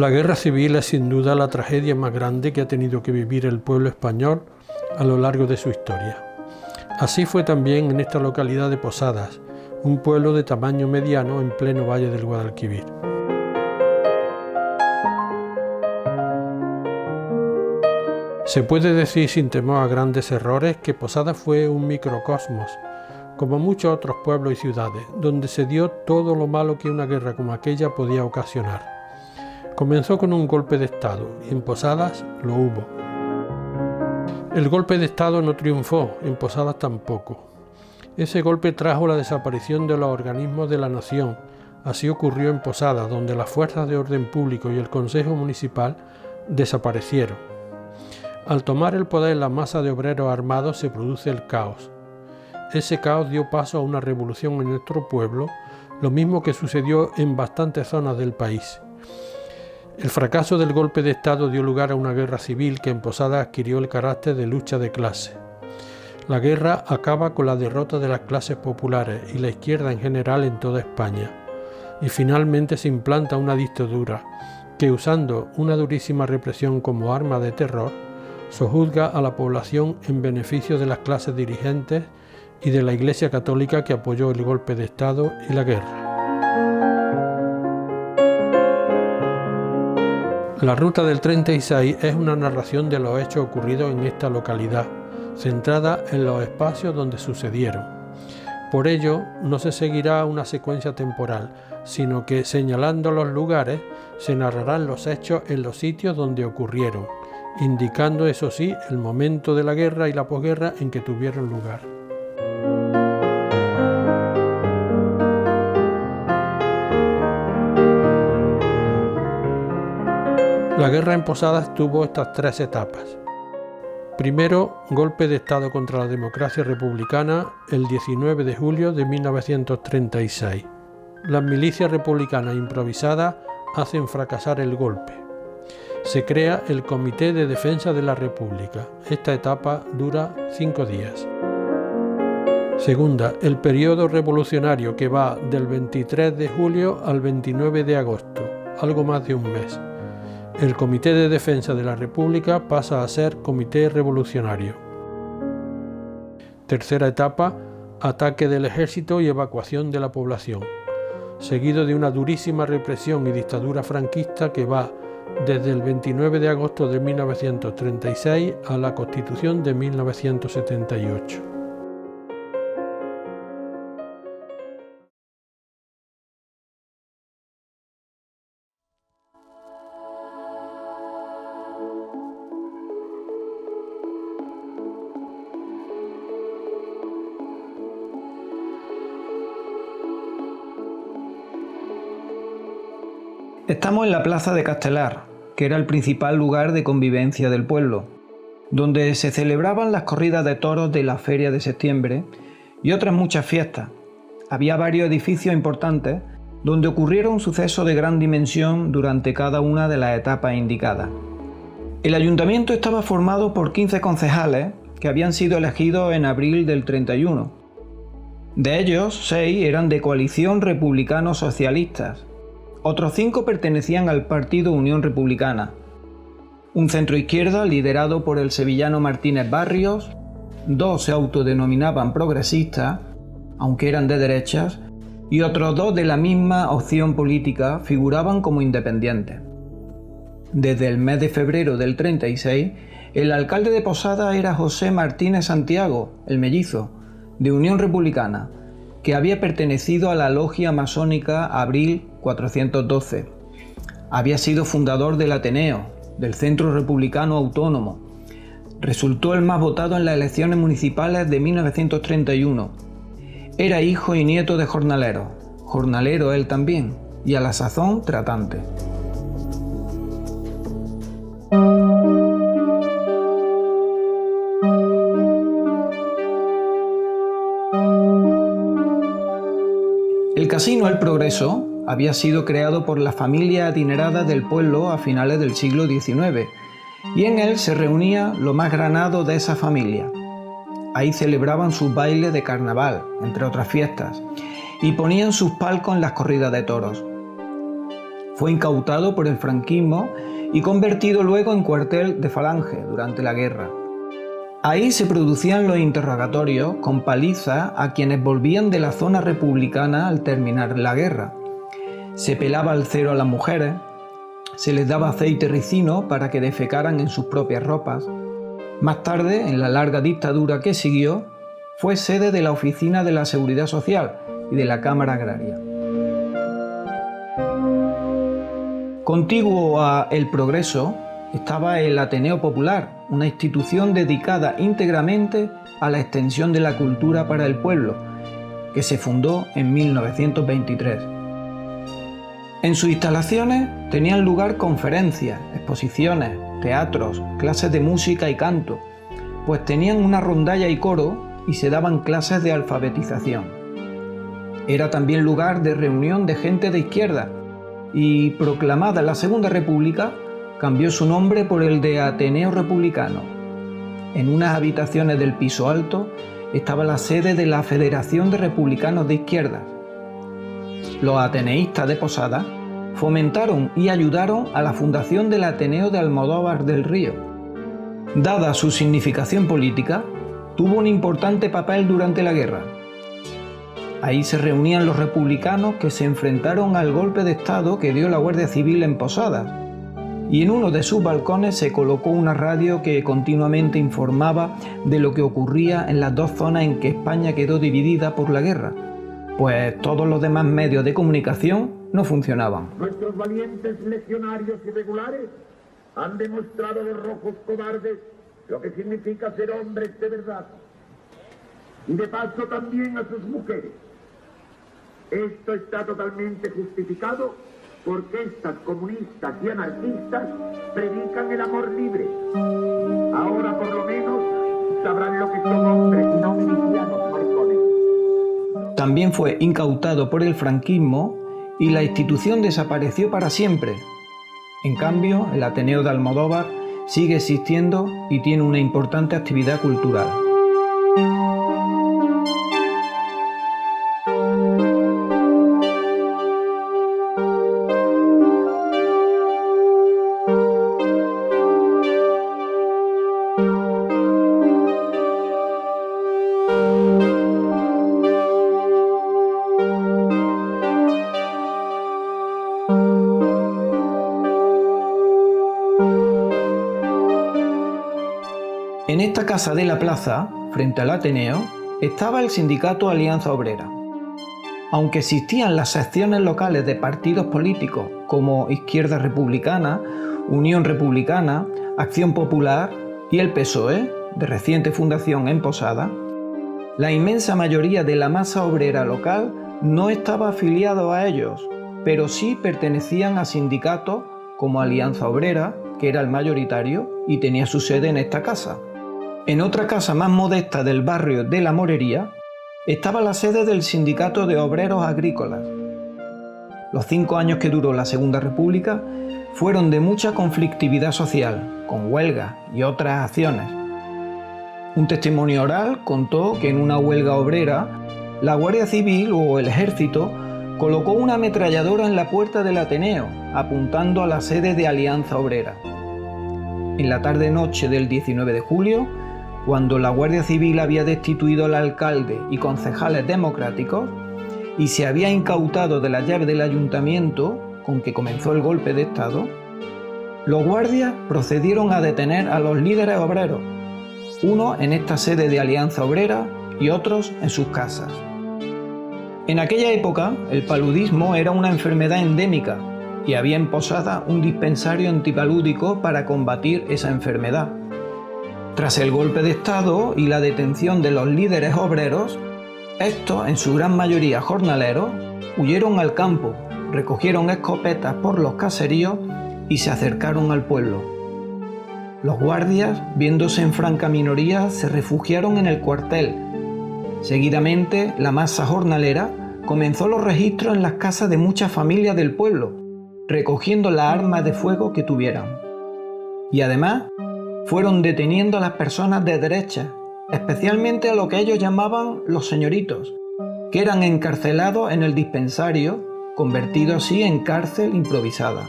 La guerra civil es sin duda la tragedia más grande que ha tenido que vivir el pueblo español a lo largo de su historia. Así fue también en esta localidad de Posadas, un pueblo de tamaño mediano en pleno valle del Guadalquivir. Se puede decir sin temor a grandes errores que Posadas fue un microcosmos, como muchos otros pueblos y ciudades, donde se dio todo lo malo que una guerra como aquella podía ocasionar. Comenzó con un golpe de Estado y en Posadas lo hubo. El golpe de Estado no triunfó, en Posadas tampoco. Ese golpe trajo la desaparición de los organismos de la nación. Así ocurrió en Posadas, donde las fuerzas de orden público y el Consejo Municipal desaparecieron. Al tomar el poder la masa de obreros armados se produce el caos. Ese caos dio paso a una revolución en nuestro pueblo, lo mismo que sucedió en bastantes zonas del país. El fracaso del golpe de Estado dio lugar a una guerra civil que en Posadas adquirió el carácter de lucha de clase. La guerra acaba con la derrota de las clases populares y la izquierda en general en toda España, y finalmente se implanta una dictadura que, usando una durísima represión como arma de terror, sojuzga a la población en beneficio de las clases dirigentes y de la Iglesia Católica que apoyó el golpe de Estado y la guerra. La Ruta del 36 es una narración de los hechos ocurridos en esta localidad, centrada en los espacios donde sucedieron. Por ello, no se seguirá una secuencia temporal, sino que, señalando los lugares, se narrarán los hechos en los sitios donde ocurrieron, indicando, eso sí, el momento de la guerra y la posguerra en que tuvieron lugar. La guerra en Posadas tuvo estas tres etapas. Primero, golpe de Estado contra la democracia republicana el 19 de julio de 1936. Las milicias republicanas improvisadas hacen fracasar el golpe. Se crea el Comité de Defensa de la República. Esta etapa dura 5 días. Segunda, el periodo revolucionario que va del 23 de julio al 29 de agosto, algo más de un mes. El Comité de Defensa de la República pasa a ser Comité Revolucionario. Tercera etapa, ataque del ejército y evacuación de la población, seguido de una durísima represión y dictadura franquista que va desde el 29 de agosto de 1936 a la Constitución de 1978. Estamos en la plaza de Castelar, que era el principal lugar de convivencia del pueblo, donde se celebraban las corridas de toros de la Feria de Septiembre y otras muchas fiestas. Había varios edificios importantes donde ocurrieron sucesos de gran dimensión durante cada una de las etapas indicadas. El ayuntamiento estaba formado por 15 concejales que habían sido elegidos en abril del 31. De ellos, 6 eran de coalición republicano-socialistas. Otros 5 pertenecían al partido Unión Republicana, un centroizquierda liderado por el sevillano Martínez Barrios, 2 se autodenominaban progresistas, aunque eran de derechas, y otros 2 de la misma opción política figuraban como independientes. Desde el mes de febrero del 36, el alcalde de Posadas era José Martínez Santiago, el mellizo, de Unión Republicana, que había pertenecido a la logia masónica Abril 412. Había sido fundador del Ateneo, del Centro Republicano Autónomo. Resultó el más votado en las elecciones municipales de 1931. Era hijo y nieto de jornaleros, jornalero él también, y a la sazón tratante. El Casino El Progreso había sido creado por la familia adinerada del pueblo a finales del siglo XIX y en él se reunía lo más granado de esa familia. Ahí celebraban sus bailes de carnaval, entre otras fiestas, y ponían sus palcos en las corridas de toros. Fue incautado por el franquismo y convertido luego en cuartel de Falange durante la guerra. Ahí se producían los interrogatorios con paliza a quienes volvían de la zona republicana al terminar la guerra. Se pelaba al cero a las mujeres, se les daba aceite ricino para que defecaran en sus propias ropas. Más tarde, en la larga dictadura que siguió, fue sede de la Oficina de la Seguridad Social y de la Cámara Agraria. Contiguo a El Progreso estaba el Ateneo Popular, una institución dedicada íntegramente a la extensión de la cultura para el pueblo, que se fundó en 1923. En sus instalaciones tenían lugar conferencias, exposiciones, teatros, clases de música y canto, pues tenían una rondalla y coro y se daban clases de alfabetización. Era también lugar de reunión de gente de izquierda y, proclamada la Segunda República, cambió su nombre por el de Ateneo Republicano. En unas habitaciones del piso alto estaba la sede de la Federación de Republicanos de Izquierdas. Los ateneístas de Posadas fomentaron y ayudaron a la fundación del Ateneo de Almodóvar del Río. Dada su significación política, tuvo un importante papel durante la guerra. Ahí se reunían los republicanos que se enfrentaron al golpe de Estado que dio la Guardia Civil en Posadas, y en uno de sus balcones se colocó una radio que continuamente informaba de lo que ocurría en las dos zonas en que España quedó dividida por la guerra, pues todos los demás medios de comunicación no funcionaban. Nuestros valientes legionarios irregulares han demostrado a los rojos cobardes lo que significa ser hombres de verdad, y de paso también a sus mujeres. Esto está totalmente justificado porque estas comunistas y anarquistas predican el amor libre. Ahora por lo menos sabrán lo que son hombres y no milicianos maricones. También fue incautado por el franquismo y la institución desapareció para siempre. En cambio, el Ateneo de Almodóvar sigue existiendo y tiene una importante actividad cultural. En esta casa de la plaza, frente al Ateneo, estaba el sindicato Alianza Obrera. Aunque existían las secciones locales de partidos políticos como Izquierda Republicana, Unión Republicana, Acción Popular y el PSOE, de reciente fundación en Posadas, la inmensa mayoría de la masa obrera local no estaba afiliado a ellos, pero sí pertenecían a sindicatos como Alianza Obrera, que era el mayoritario y tenía su sede en esta casa. En otra casa más modesta del barrio de La Morería estaba la sede del Sindicato de Obreros Agrícolas. Los 5 años que duró la Segunda República fueron de mucha conflictividad social, con huelgas y otras acciones. Un testimonio oral contó que en una huelga obrera, la Guardia Civil o el Ejército colocó una ametralladora en la puerta del Ateneo, apuntando a la sede de Alianza Obrera. En la tarde-noche del 19 de julio, cuando la Guardia Civil había destituido al alcalde y concejales democráticos y se había incautado de la llave del ayuntamiento con que comenzó el golpe de Estado, los guardias procedieron a detener a los líderes obreros, unos en esta sede de Alianza Obrera y otros en sus casas. En aquella época, el paludismo era una enfermedad endémica y había en Posadas un dispensario antipalúdico para combatir esa enfermedad. Tras el golpe de Estado y la detención de los líderes obreros, estos, en su gran mayoría jornaleros, huyeron al campo, recogieron escopetas por los caseríos y se acercaron al pueblo. Los guardias, viéndose en franca minoría, se refugiaron en el cuartel. Seguidamente, la masa jornalera comenzó los registros en las casas de muchas familias del pueblo, recogiendo las armas de fuego que tuvieran. Y además, fueron deteniendo a las personas de derecha, especialmente a lo que ellos llamaban los señoritos, que eran encarcelados en el dispensario convertido así en cárcel improvisada.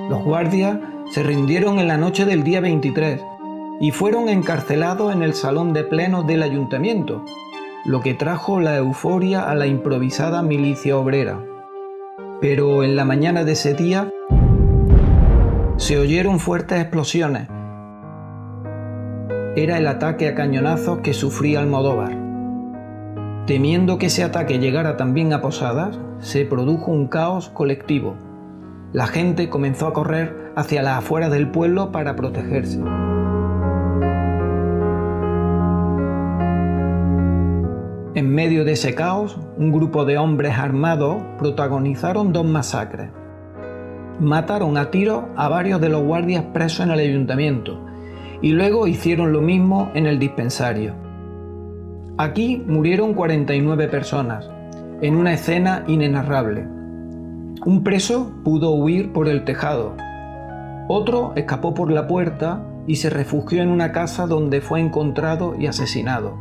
Los guardias se rindieron en la noche del día 23 y fueron encarcelados en el salón de plenos del ayuntamiento, lo que trajo la euforia a la improvisada milicia obrera. Pero en la mañana de ese día se oyeron fuertes explosiones. Era el ataque a cañonazos que sufría Almodóvar. Temiendo que ese ataque llegara también a Posadas, se produjo un caos colectivo. La gente comenzó a correr hacia las afueras del pueblo para protegerse. En medio de ese caos, un grupo de hombres armados protagonizaron 2 masacres. Mataron a tiros a varios de los guardias presos en el ayuntamiento y luego hicieron lo mismo en el dispensario. Aquí murieron 49 personas, en una escena inenarrable. Un preso pudo huir por el tejado, otro escapó por la puerta y se refugió en una casa donde fue encontrado y asesinado.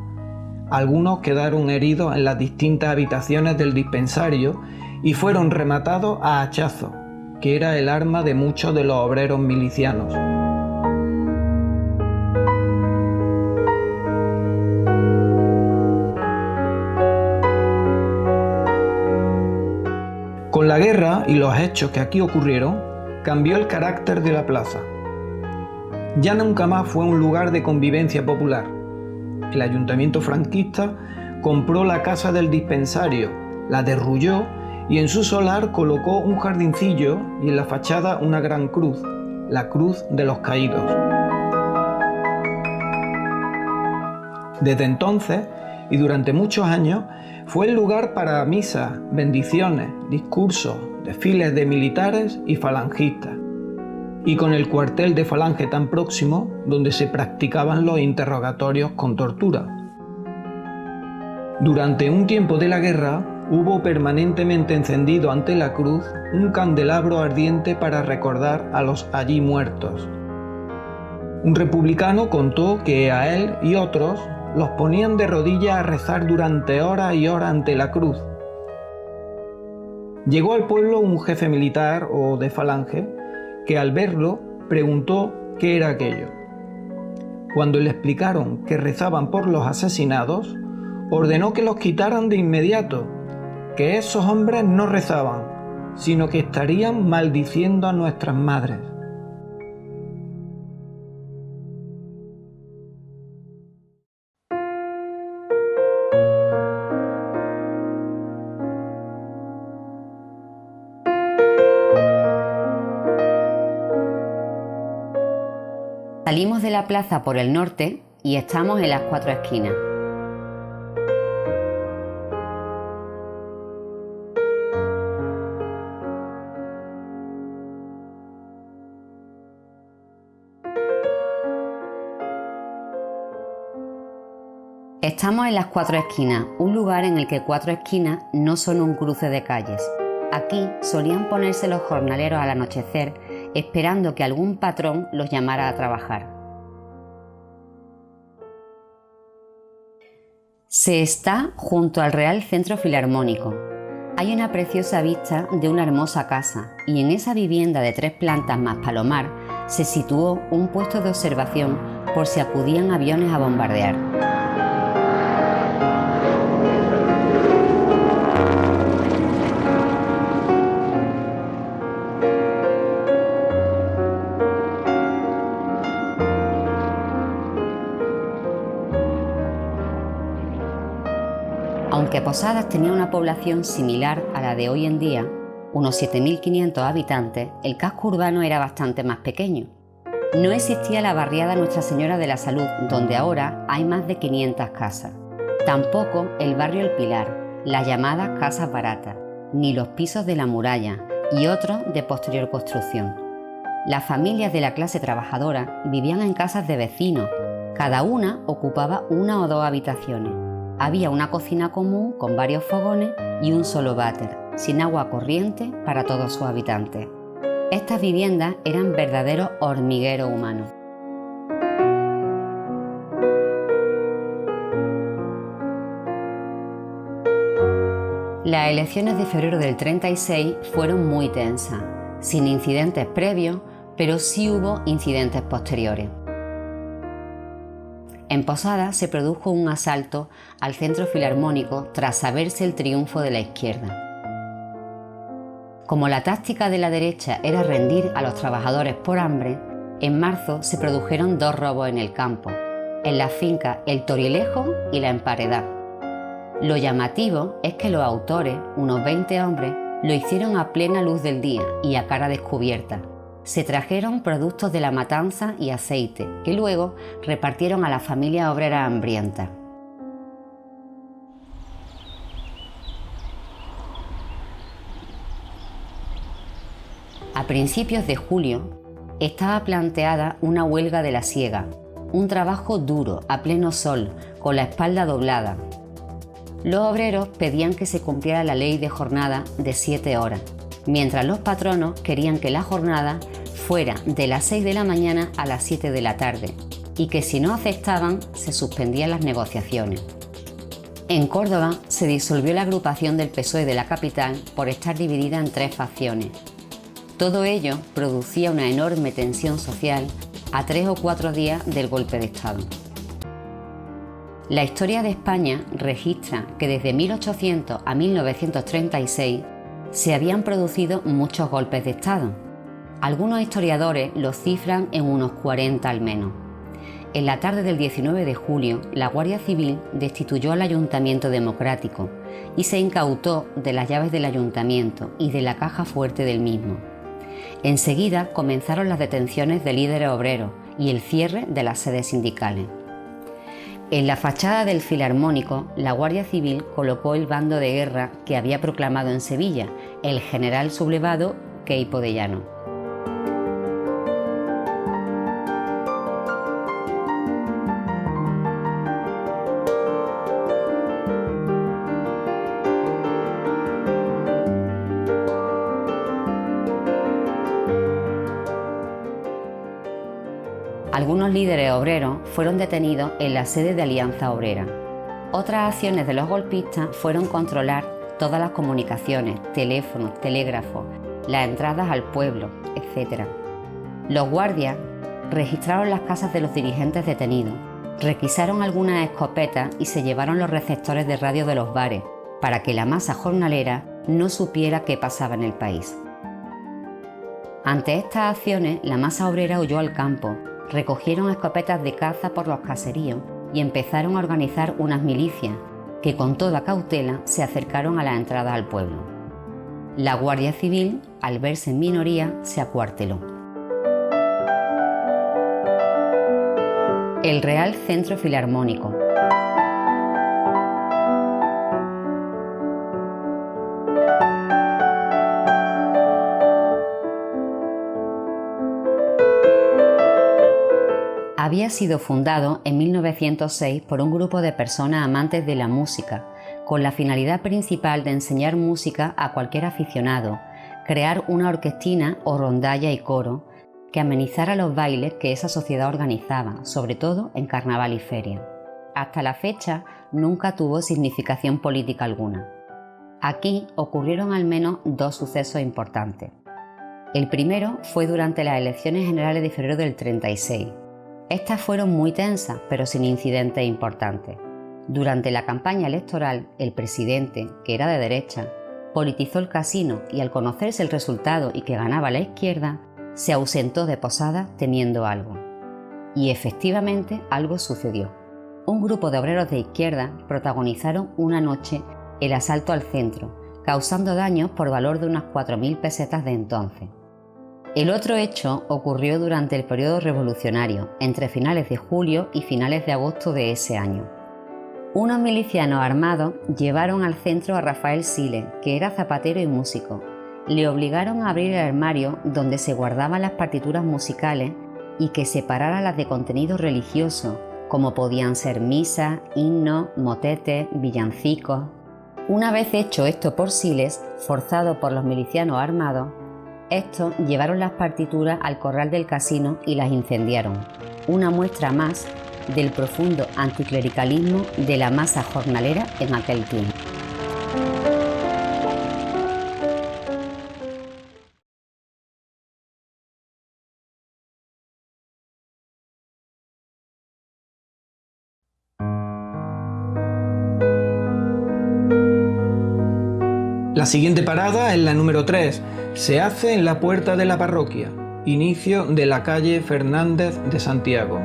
Algunos quedaron heridos en las distintas habitaciones del dispensario y fueron rematados a hachazos, que era el arma de muchos de los obreros milicianos. Con la guerra y los hechos que aquí ocurrieron, cambió el carácter de la plaza. Ya nunca más fue un lugar de convivencia popular. El ayuntamiento franquista compró la casa del dispensario, la derrulló y en su solar colocó un jardincillo y en la fachada una gran cruz, la Cruz de los Caídos. Desde entonces, y durante muchos años, fue el lugar para misas, bendiciones, discursos, desfiles de militares y falangistas, y con el cuartel de Falange tan próximo, donde se practicaban los interrogatorios con tortura. Durante un tiempo de la guerra, hubo permanentemente encendido ante la cruz un candelabro ardiente para recordar a los allí muertos. Un republicano contó que a él y otros los ponían de rodillas a rezar durante horas y horas ante la cruz. Llegó al pueblo un jefe militar o de Falange que al verlo preguntó qué era aquello. Cuando le explicaron que rezaban por los asesinados, ordenó que los quitaran de inmediato, que esos hombres no rezaban, sino que estarían maldiciendo a nuestras madres. Salimos de la plaza por el norte y estamos en las 4 esquinas. Estamos en las 4 esquinas, un lugar en el que 4 esquinas no son un cruce de calles. Aquí solían ponerse los jornaleros al anochecer, esperando que algún patrón los llamara a trabajar. Se está junto al Real Centro Filarmónico. Hay una preciosa vista de una hermosa casa y en esa vivienda de 3 plantas más palomar se situó un puesto de observación por si acudían aviones a bombardear. Aunque Posadas tenía una población similar a la de hoy en día, unos 7.500 habitantes, el casco urbano era bastante más pequeño. No existía la barriada Nuestra Señora de la Salud, donde ahora hay más de 500 casas. Tampoco el barrio El Pilar, las llamadas casas baratas, ni los pisos de la muralla y otros de posterior construcción. Las familias de la clase trabajadora vivían en casas de vecinos, cada una ocupaba 1 o 2 habitaciones. Había una cocina común con varios fogones y un solo váter, sin agua corriente para todos sus habitantes. Estas viviendas eran verdaderos hormigueros humanos. Las elecciones de febrero del 36 fueron muy tensas, sin incidentes previos, pero sí hubo incidentes posteriores. En Posadas se produjo un asalto al Centro Filarmónico tras saberse el triunfo de la izquierda. Como la táctica de la derecha era rendir a los trabajadores por hambre, en marzo se produjeron 2 robos en el campo, en las fincas El Torilejo y La Emparedá. Lo llamativo es que los autores, unos 20 hombres, lo hicieron a plena luz del día y a cara descubierta. Se trajeron productos de la matanza y aceite, que luego repartieron a las familias obreras hambrientas. A principios de julio estaba planteada una huelga de la siega, un trabajo duro, a pleno sol, con la espalda doblada. Los obreros pedían que se cumpliera la ley de jornada de 7 horas, mientras los patronos querían que la jornada fuera de las 6 de la mañana a las 7 de la tarde y que si no aceptaban se suspendían las negociaciones. En Córdoba se disolvió la agrupación del PSOE de la capital por estar dividida en 3 facciones. Todo ello producía una enorme tensión social a 3 o 4 días del golpe de Estado. La historia de España registra que desde 1800 a 1936 se habían producido muchos golpes de Estado. Algunos historiadores los cifran en unos 40 al menos. En la tarde del 19 de julio, la Guardia Civil destituyó al Ayuntamiento Democrático y se incautó de las llaves del ayuntamiento y de la caja fuerte del mismo. Enseguida comenzaron las detenciones de líderes obreros y el cierre de las sedes sindicales. En la fachada del Filarmónico, la Guardia Civil colocó el bando de guerra que había proclamado en Sevilla el general sublevado Queipo de Llano. Algunos líderes obreros fueron detenidos en la sede de Alianza Obrera. Otras acciones de los golpistas fueron controlar todas las comunicaciones, teléfonos, telégrafos, las entradas al pueblo, etc. Los guardias registraron las casas de los dirigentes detenidos, requisaron algunas escopetas y se llevaron los receptores de radio de los bares para que la masa jornalera no supiera qué pasaba en el país. Ante estas acciones, la masa obrera huyó al campo, recogieron escopetas de caza por los caseríos y empezaron a organizar unas milicias que con toda cautela se acercaron a la entrada al pueblo. La Guardia Civil, al verse en minoría, se acuarteló. El Real Centro Filarmónico. Había sido fundado en 1906 por un grupo de personas amantes de la música, con la finalidad principal de enseñar música a cualquier aficionado, crear una orquestina o rondalla y coro que amenizara los bailes que esa sociedad organizaba, sobre todo en carnaval y feria. Hasta la fecha nunca tuvo significación política alguna. Aquí ocurrieron al menos 2 sucesos importantes. El primero fue durante las elecciones generales de febrero del 36. Estas fueron muy tensas, pero sin incidentes importantes. Durante la campaña electoral, el presidente, que era de derecha, politizó el casino y al conocerse el resultado y que ganaba la izquierda, se ausentó de Posadas temiendo algo. Y efectivamente algo sucedió. Un grupo de obreros de izquierda protagonizaron una noche el asalto al centro, causando daños por valor de unas 4.000 pesetas de entonces. El otro hecho ocurrió durante el periodo revolucionario, entre finales de julio y finales de agosto de ese año. Unos milicianos armados llevaron al centro a Rafael Siles, que era zapatero y músico. Le obligaron a abrir el armario donde se guardaban las partituras musicales y que separara las de contenido religioso, como podían ser misas, himnos, motetes, villancicos. Una vez hecho esto por Siles, forzado por los milicianos armados, estos llevaron las partituras al corral del casino y las incendiaron, una muestra más del profundo anticlericalismo de la masa jornalera en aquel tiempo. La siguiente parada es la número 3. Se hace en la puerta de la parroquia, inicio de la calle Fernández de Santiago.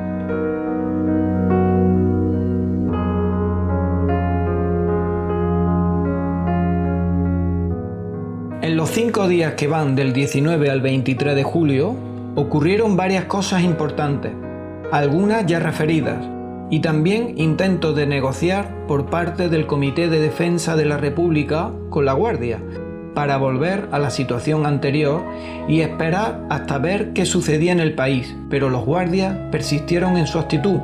En los 5 días que van del 19 al 23 de julio, ocurrieron varias cosas importantes, algunas ya referidas, y también intentos de negociar por parte del Comité de Defensa de la República con la Guardia, para volver a la situación anterior y esperar hasta ver qué sucedía en el país, pero los guardias persistieron en su actitud,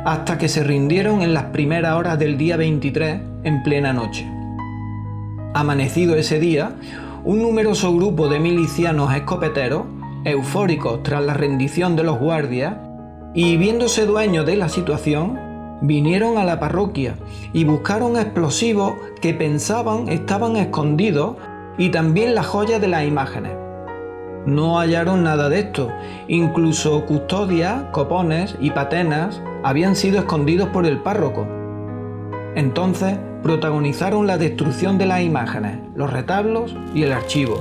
hasta que se rindieron en las primeras horas del día 23 en plena noche. Amanecido ese día, un numeroso grupo de milicianos escopeteros, eufóricos tras la rendición de los guardias, y viéndose dueños de la situación, vinieron a la parroquia y buscaron explosivos que pensaban estaban escondidos y también las joyas de las imágenes. No hallaron nada de esto, incluso custodias, copones y patenas habían sido escondidos por el párroco. Entonces protagonizaron la destrucción de las imágenes, los retablos y el archivo,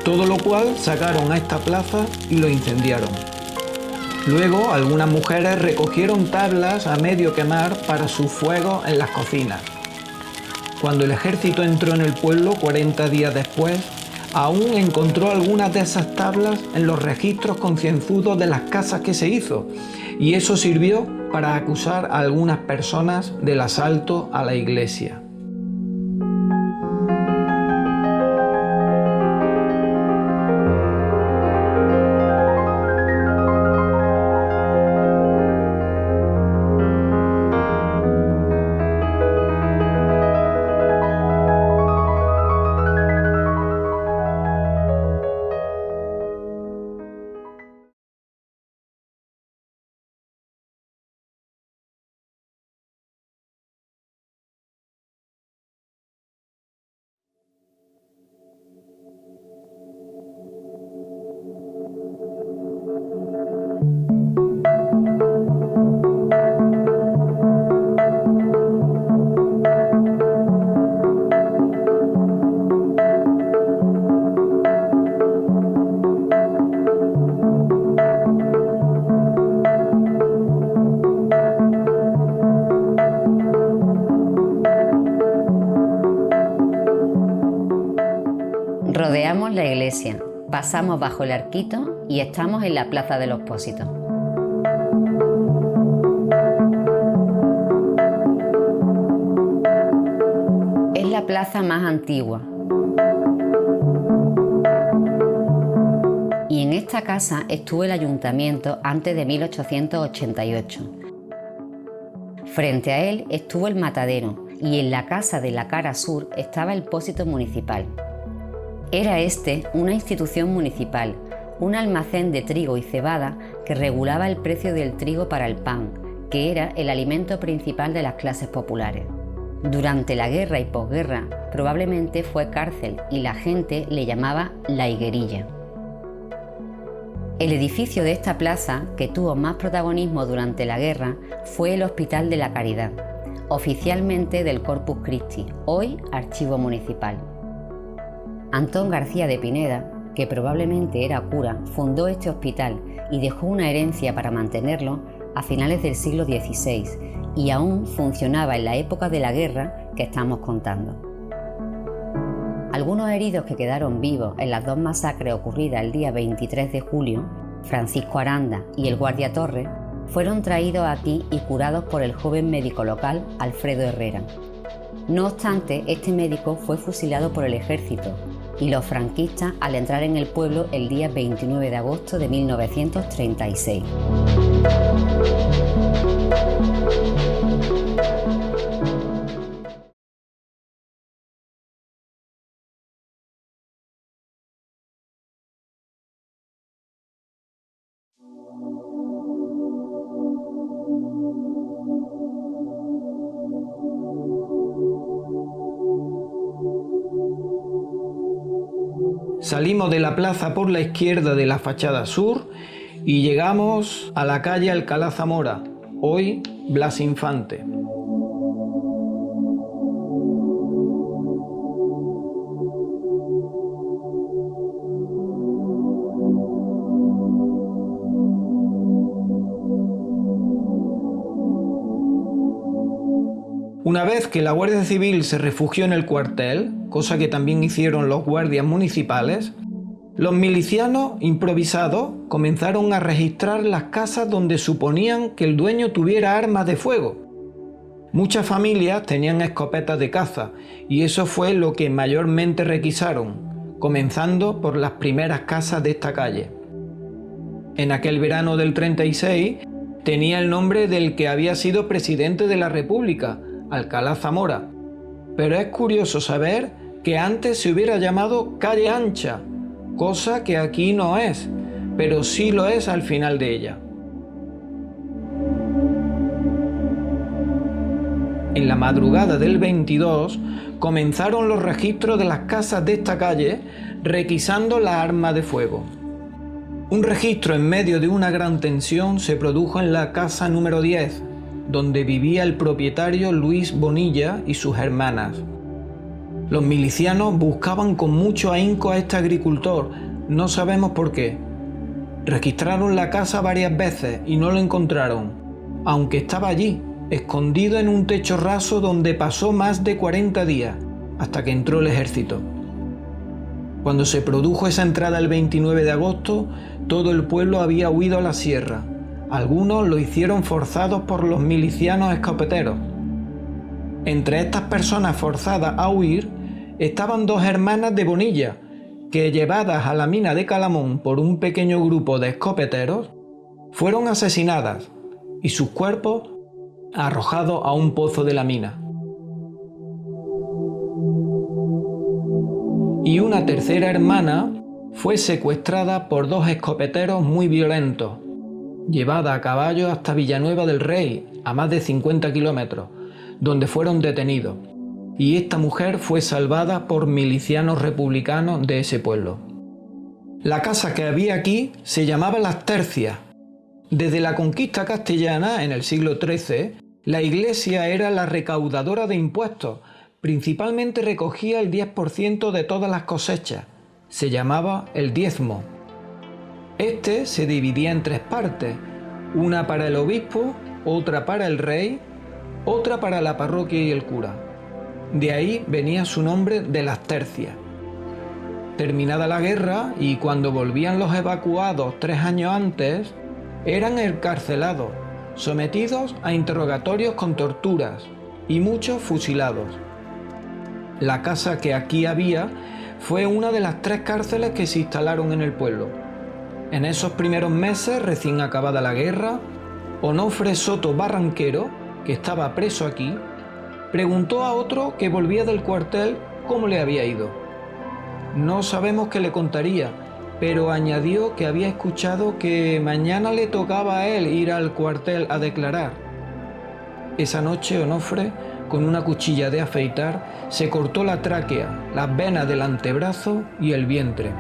todo lo cual sacaron a esta plaza y lo incendiaron. Luego, algunas mujeres recogieron tablas a medio quemar para sus fuegos en las cocinas. Cuando el ejército entró en el pueblo 40 días después, aún encontró algunas de esas tablas en los registros concienzudos de las casas que se hizo, y eso sirvió para acusar a algunas personas del asalto a la iglesia. Rodeamos la iglesia, pasamos bajo el arquito y estamos en la Plaza de los Pósitos. Es la plaza más antigua. Y en esta casa estuvo el ayuntamiento antes de 1888. Frente a él estuvo el matadero y en la casa de la cara sur estaba el pósito municipal. Era este una institución municipal, un almacén de trigo y cebada que regulaba el precio del trigo para el pan, que era el alimento principal de las clases populares. Durante la guerra y posguerra probablemente fue cárcel y la gente le llamaba la higuerilla. El edificio de esta plaza, que tuvo más protagonismo durante la guerra, fue el Hospital de la Caridad, oficialmente del Corpus Christi, hoy Archivo Municipal. Antón García de Pineda, que probablemente era cura, fundó este hospital y dejó una herencia para mantenerlo a finales del siglo XVI y aún funcionaba en la época de la guerra que estamos contando. Algunos heridos que quedaron vivos en las dos masacres ocurridas el día 23 de julio, Francisco Aranda y el guardia Torres, fueron traídos aquí y curados por el joven médico local Alfredo Herrera. No obstante, este médico fue fusilado por el ejército y los franquistas al entrar en el pueblo el día 29 de agosto de 1936. Salimos de la plaza por la izquierda de la fachada sur y llegamos a la calle Alcalá Zamora, hoy Blas Infante. Una vez que la Guardia Civil se refugió en el cuartel, cosa que también hicieron los guardias municipales, los milicianos improvisados comenzaron a registrar las casas donde suponían que el dueño tuviera armas de fuego. Muchas familias tenían escopetas de caza y eso fue lo que mayormente requisaron, comenzando por las primeras casas de esta calle. En aquel verano del 36 tenía el nombre del que había sido presidente de la República, Alcalá Zamora, pero es curioso saber que antes se hubiera llamado Calle Ancha, cosa que aquí no es, pero sí lo es al final de ella. En la madrugada del 22 comenzaron los registros de las casas de esta calle requisando las armas de fuego. Un registro en medio de una gran tensión se produjo en la casa número 10, donde vivía el propietario Luis Bonilla y sus hermanas. Los milicianos buscaban con mucho ahínco a este agricultor, no sabemos por qué. Registraron la casa varias veces y no lo encontraron, aunque estaba allí, escondido en un techo raso donde pasó más de 40 días, hasta que entró el ejército. Cuando se produjo esa entrada el 29 de agosto, todo el pueblo había huido a la sierra. Algunos lo hicieron forzados por los milicianos escopeteros. Entre estas personas forzadas a huir estaban dos hermanas de Bonilla, que llevadas a la mina de Calamón por un pequeño grupo de escopeteros, fueron asesinadas y sus cuerpos arrojados a un pozo de la mina. Y una tercera hermana fue secuestrada por dos escopeteros muy violentos, llevada a caballo hasta Villanueva del Rey, a más de 50 kilómetros, donde fueron detenidos, y esta mujer fue salvada por milicianos republicanos de ese pueblo. La casa que había aquí se llamaba Las Tercias. Desde la conquista castellana, en el siglo XIII, la iglesia era la recaudadora de impuestos, principalmente recogía el 10% de todas las cosechas. Se llamaba el diezmo. Este se dividía en tres partes, una para el obispo, otra para el rey, otra para la parroquia y el cura. De ahí venía su nombre de Las Tercias. Terminada la guerra y cuando volvían los evacuados 3 años antes, eran encarcelados, sometidos a interrogatorios con torturas y muchos fusilados. La casa que aquí había fue una de las 3 cárceles que se instalaron en el pueblo. En esos primeros meses, recién acabada la guerra, Onofre Soto Barranquero, que estaba preso aquí, preguntó a otro que volvía del cuartel cómo le había ido. No sabemos qué le contaría, pero añadió que había escuchado que mañana le tocaba a él ir al cuartel a declarar. Esa noche Onofre, con una cuchilla de afeitar, se cortó la tráquea, las venas del antebrazo y el vientre.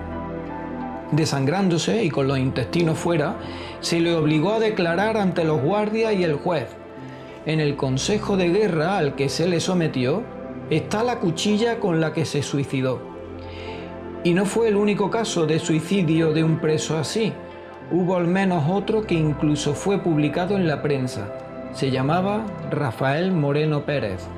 Desangrándose y con los intestinos fuera, se le obligó a declarar ante los guardias y el juez. En el consejo de guerra al que se le sometió está la cuchilla con la que se suicidó. Y no fue el único caso de suicidio de un preso así. Hubo al menos otro que incluso fue publicado en la prensa. Se llamaba Rafael Moreno Pérez.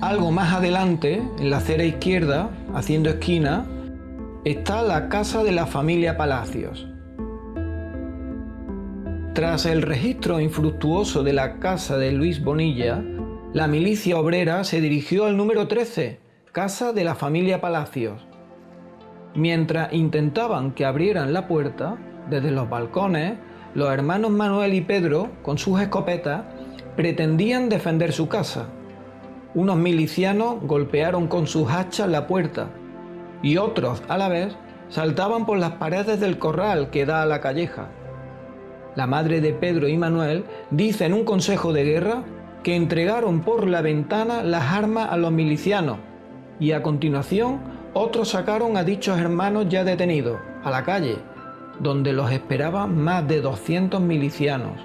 Algo más adelante, en la acera izquierda, haciendo esquina, está la casa de la familia Palacios. Tras el registro infructuoso de la casa de Luis Bonilla, la milicia obrera se dirigió al número 13, casa de la familia Palacios. Mientras intentaban que abrieran la puerta, desde los balcones, los hermanos Manuel y Pedro, con sus escopetas, pretendían defender su casa. Unos milicianos golpearon con sus hachas la puerta y otros, a la vez, saltaban por las paredes del corral que da a la calleja. La madre de Pedro y Manuel dice en un consejo de guerra que entregaron por la ventana las armas a los milicianos y a continuación otros sacaron a dichos hermanos ya detenidos a la calle, donde los esperaban más de 200 milicianos.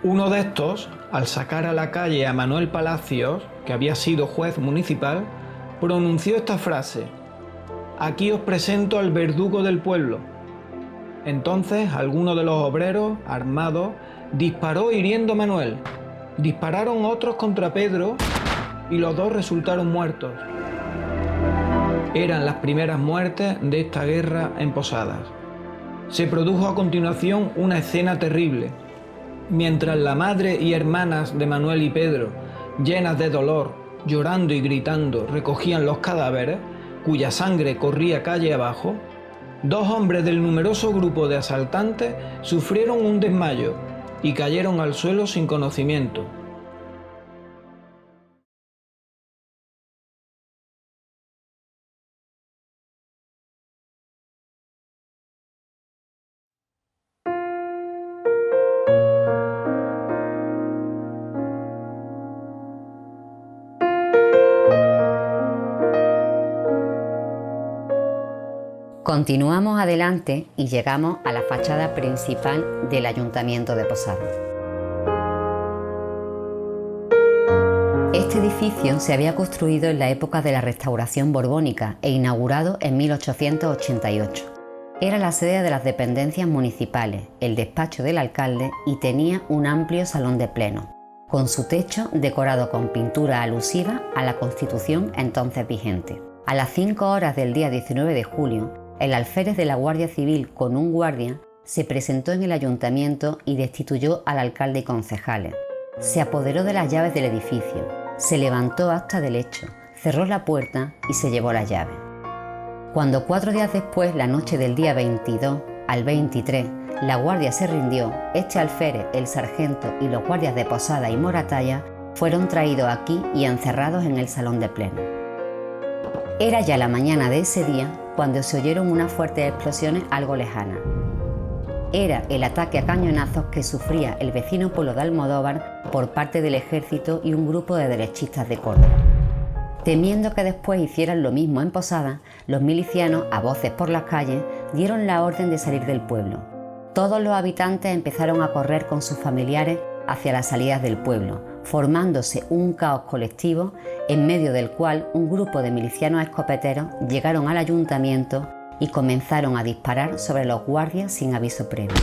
Uno de estos, al sacar a la calle a Manuel Palacios, que había sido juez municipal, pronunció esta frase: «Aquí os presento al verdugo del pueblo». Entonces alguno de los obreros, armados, disparó hiriendo a Manuel. Dispararon otros contra Pedro y los dos resultaron muertos. Eran las primeras muertes de esta guerra en Posadas. Se produjo a continuación una escena terrible. Mientras la madre y hermanas de Manuel y Pedro, llenas de dolor, llorando y gritando, recogían los cadáveres, cuya sangre corría calle abajo, dos hombres del numeroso grupo de asaltantes sufrieron un desmayo y cayeron al suelo sin conocimiento. Continuamos adelante y llegamos a la fachada principal del Ayuntamiento de Posadas. Este edificio se había construido en la época de la Restauración borbónica e inaugurado en 1888. Era la sede de las dependencias municipales, el despacho del alcalde y tenía un amplio salón de pleno, con su techo decorado con pintura alusiva a la Constitución entonces vigente. A las 5 horas del día 19 de julio, el alférez de la Guardia Civil con un guardia se presentó en el ayuntamiento y destituyó al alcalde y concejales. Se apoderó de las llaves del edificio, se levantó acta del hecho, cerró la puerta y se llevó las llaves. Cuando 4 días después, la noche del día 22 al 23, la guardia se rindió, este alférez, el sargento y los guardias de Posada y Moratalla fueron traídos aquí y encerrados en el salón de pleno. Era ya la mañana de ese día cuando se oyeron unas fuertes explosiones algo lejanas. Era el ataque a cañonazos que sufría el vecino pueblo de Almodóvar por parte del ejército y un grupo de derechistas de Córdoba. Temiendo que después hicieran lo mismo en Posadas, los milicianos, a voces por las calles, dieron la orden de salir del pueblo. Todos los habitantes empezaron a correr con sus familiares hacia las salidas del pueblo, formándose un caos colectivo en medio del cual un grupo de milicianos escopeteros llegaron al ayuntamiento y comenzaron a disparar sobre los guardias sin aviso previo.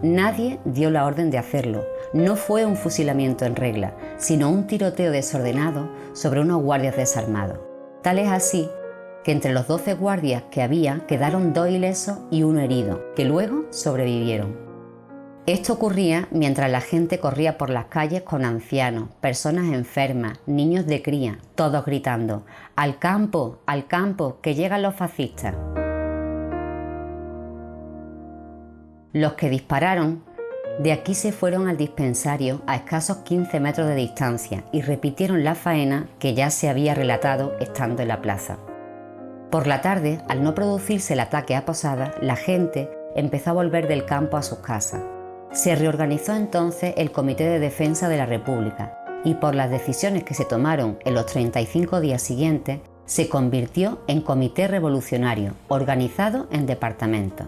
Nadie dio la orden de hacerlo, no fue un fusilamiento en regla, sino un tiroteo desordenado sobre unos guardias desarmados. Tal es así que entre los 12 guardias que había quedaron 2 ilesos y 1 herido, que luego sobrevivieron. Esto ocurría mientras la gente corría por las calles con ancianos, personas enfermas, niños de cría, todos gritando: al campo, que llegan los fascistas! Los que dispararon de aquí se fueron al dispensario a escasos 15 metros de distancia y repitieron la faena que ya se había relatado estando en la plaza. Por la tarde, al no producirse el ataque a Posadas, la gente empezó a volver del campo a sus casas. Se reorganizó entonces el Comité de Defensa de la República y por las decisiones que se tomaron en los 35 días siguientes, se convirtió en Comité Revolucionario, organizado en departamentos.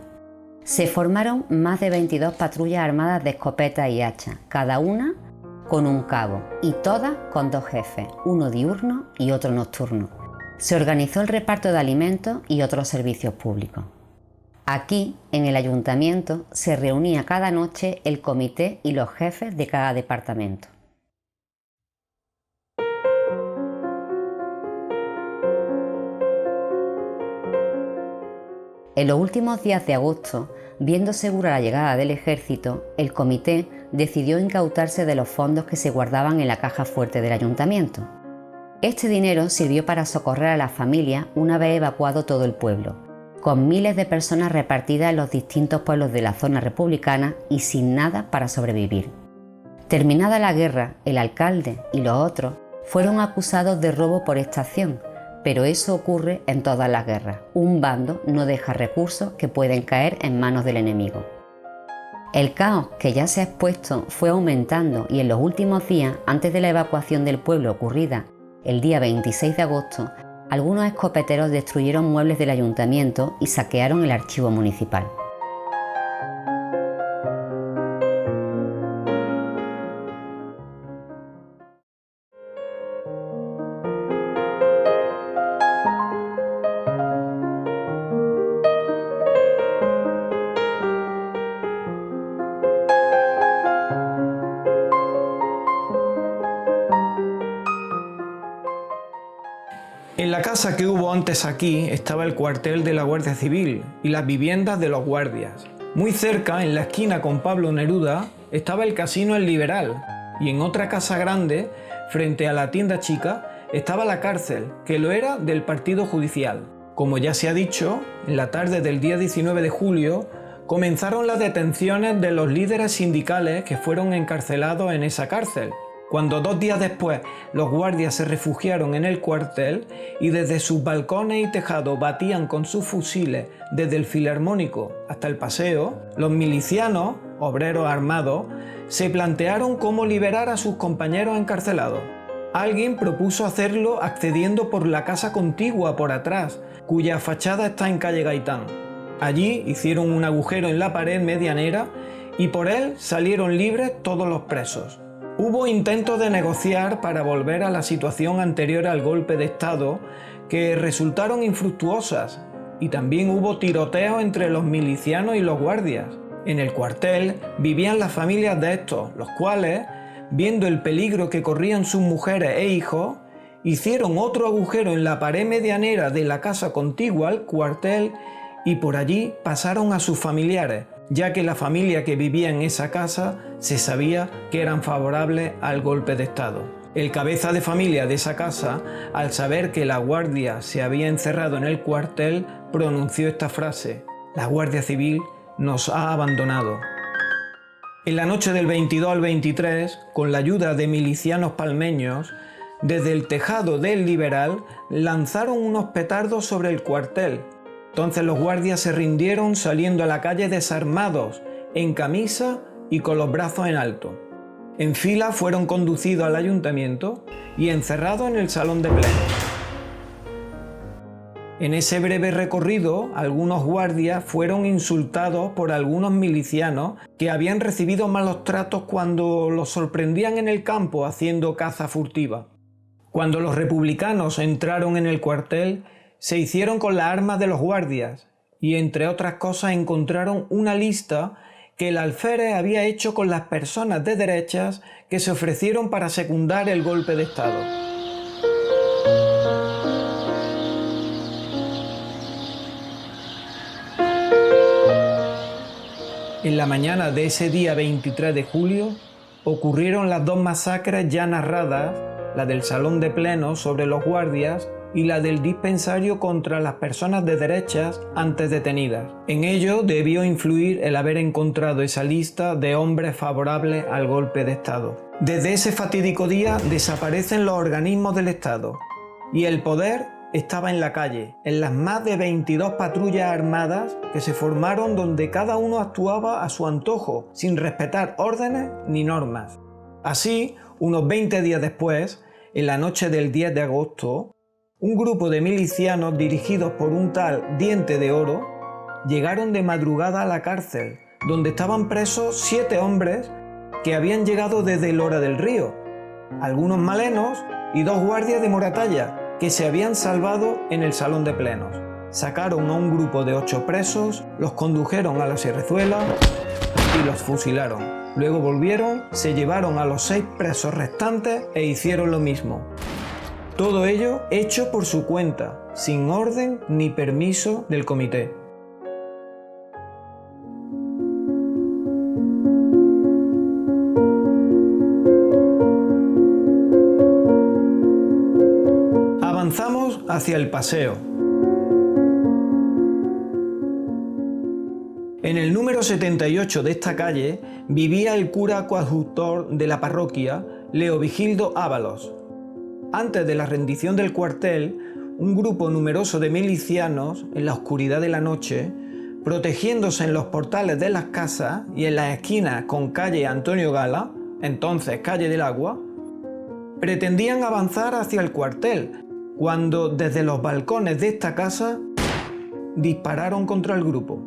Se formaron más de 22 patrullas armadas de escopetas y hachas, cada una con un cabo y todas con 2 jefes, uno diurno y otro nocturno. Se organizó el reparto de alimentos y otros servicios públicos. Aquí, en el ayuntamiento, se reunía cada noche el comité y los jefes de cada departamento. En los últimos días de agosto, viendo segura la llegada del ejército, el comité decidió incautarse de los fondos que se guardaban en la caja fuerte del ayuntamiento. Este dinero sirvió para socorrer a las familias una vez evacuado todo el pueblo, con miles de personas repartidas en los distintos pueblos de la zona republicana y sin nada para sobrevivir. Terminada la guerra, el alcalde y los otros fueron acusados de robo por esta acción, pero eso ocurre en todas las guerras. Un bando no deja recursos que pueden caer en manos del enemigo. El caos que ya se ha expuesto fue aumentando y en los últimos días, antes de la evacuación del pueblo ocurrida el día 26 de agosto, algunos escopeteros destruyeron muebles del ayuntamiento y saquearon el archivo municipal. casa que hubo antes aquí estaba el cuartel de la Guardia Civil y las viviendas de los guardias. Muy cerca, en la esquina con Pablo Neruda, estaba el Casino El Liberal, y en otra casa grande, frente a la tienda chica, estaba la cárcel, que lo era del partido judicial. Como ya se ha dicho, en la tarde del día 19 de julio comenzaron las detenciones de los líderes sindicales que fueron encarcelados en esa cárcel. Cuando 2 días después los guardias se refugiaron en el cuartel y desde sus balcones y tejados batían con sus fusiles desde el Filarmónico hasta el Paseo, los milicianos, obreros armados, se plantearon cómo liberar a sus compañeros encarcelados. Alguien propuso hacerlo accediendo por la casa contigua por atrás, cuya fachada está en calle Gaitán. Allí hicieron un agujero en la pared medianera y por él salieron libres todos los presos. Hubo intentos de negociar para volver a la situación anterior al golpe de Estado que resultaron infructuosas, y también hubo tiroteos entre los milicianos y los guardias. En el cuartel vivían las familias de estos, los cuales, viendo el peligro que corrían sus mujeres e hijos, hicieron otro agujero en la pared medianera de la casa contigua al cuartel y por allí pasaron a sus familiares, ya que la familia que vivía en esa casa se sabía que eran favorables al golpe de Estado. El cabeza de familia de esa casa, al saber que la guardia se había encerrado en el cuartel, pronunció esta frase: «La Guardia Civil nos ha abandonado». En la noche del 22 al 23, con la ayuda de milicianos palmeños, desde el tejado del Liberal lanzaron unos petardos sobre el cuartel. Entonces los guardias se rindieron saliendo a la calle desarmados, en camisa y con los brazos en alto. En fila fueron conducidos al ayuntamiento y encerrados en el salón de plenos. En ese breve recorrido, algunos guardias fueron insultados por algunos milicianos que habían recibido malos tratos cuando los sorprendían en el campo haciendo caza furtiva. Cuando los republicanos entraron en el cuartel, se hicieron con las armas de los guardias y, entre otras cosas, encontraron una lista que el alférez había hecho con las personas de derechas que se ofrecieron para secundar el golpe de Estado. En la mañana de ese día 23 de julio ocurrieron las 2 masacres ya narradas, la del salón de plenos sobre los guardias y la del dispensario contra las personas de derechas antes detenidas. En ello debió influir el haber encontrado esa lista de hombres favorables al golpe de Estado. Desde ese fatídico día desaparecen los organismos del Estado y el poder estaba en la calle, en las más de 22 patrullas armadas que se formaron donde cada uno actuaba a su antojo, sin respetar órdenes ni normas. Así, unos 20 días después, en la noche del 10 de agosto, un grupo de milicianos dirigidos por un tal Diente de Oro llegaron de madrugada a la cárcel, donde estaban presos 7 hombres que habían llegado desde Lora del Río, algunos malenos y 2 guardias de Moratalla que se habían salvado en el salón de plenos. Sacaron a un grupo de 8 presos, los condujeron a la Sierrezuela y los fusilaron. Luego volvieron, se llevaron a los 6 presos restantes e hicieron lo mismo. Todo ello hecho por su cuenta, sin orden ni permiso del comité. Avanzamos hacia el Paseo. En el número 78 de esta calle vivía el cura coadjutor de la parroquia, Leovigildo Ábalos. Antes de la rendición del cuartel, un grupo numeroso de milicianos, en la oscuridad de la noche, protegiéndose en los portales de las casas y en las esquinas con calle Antonio Gala, entonces calle del Agua, pretendían avanzar hacia el cuartel, cuando desde los balcones de esta casa dispararon contra el grupo.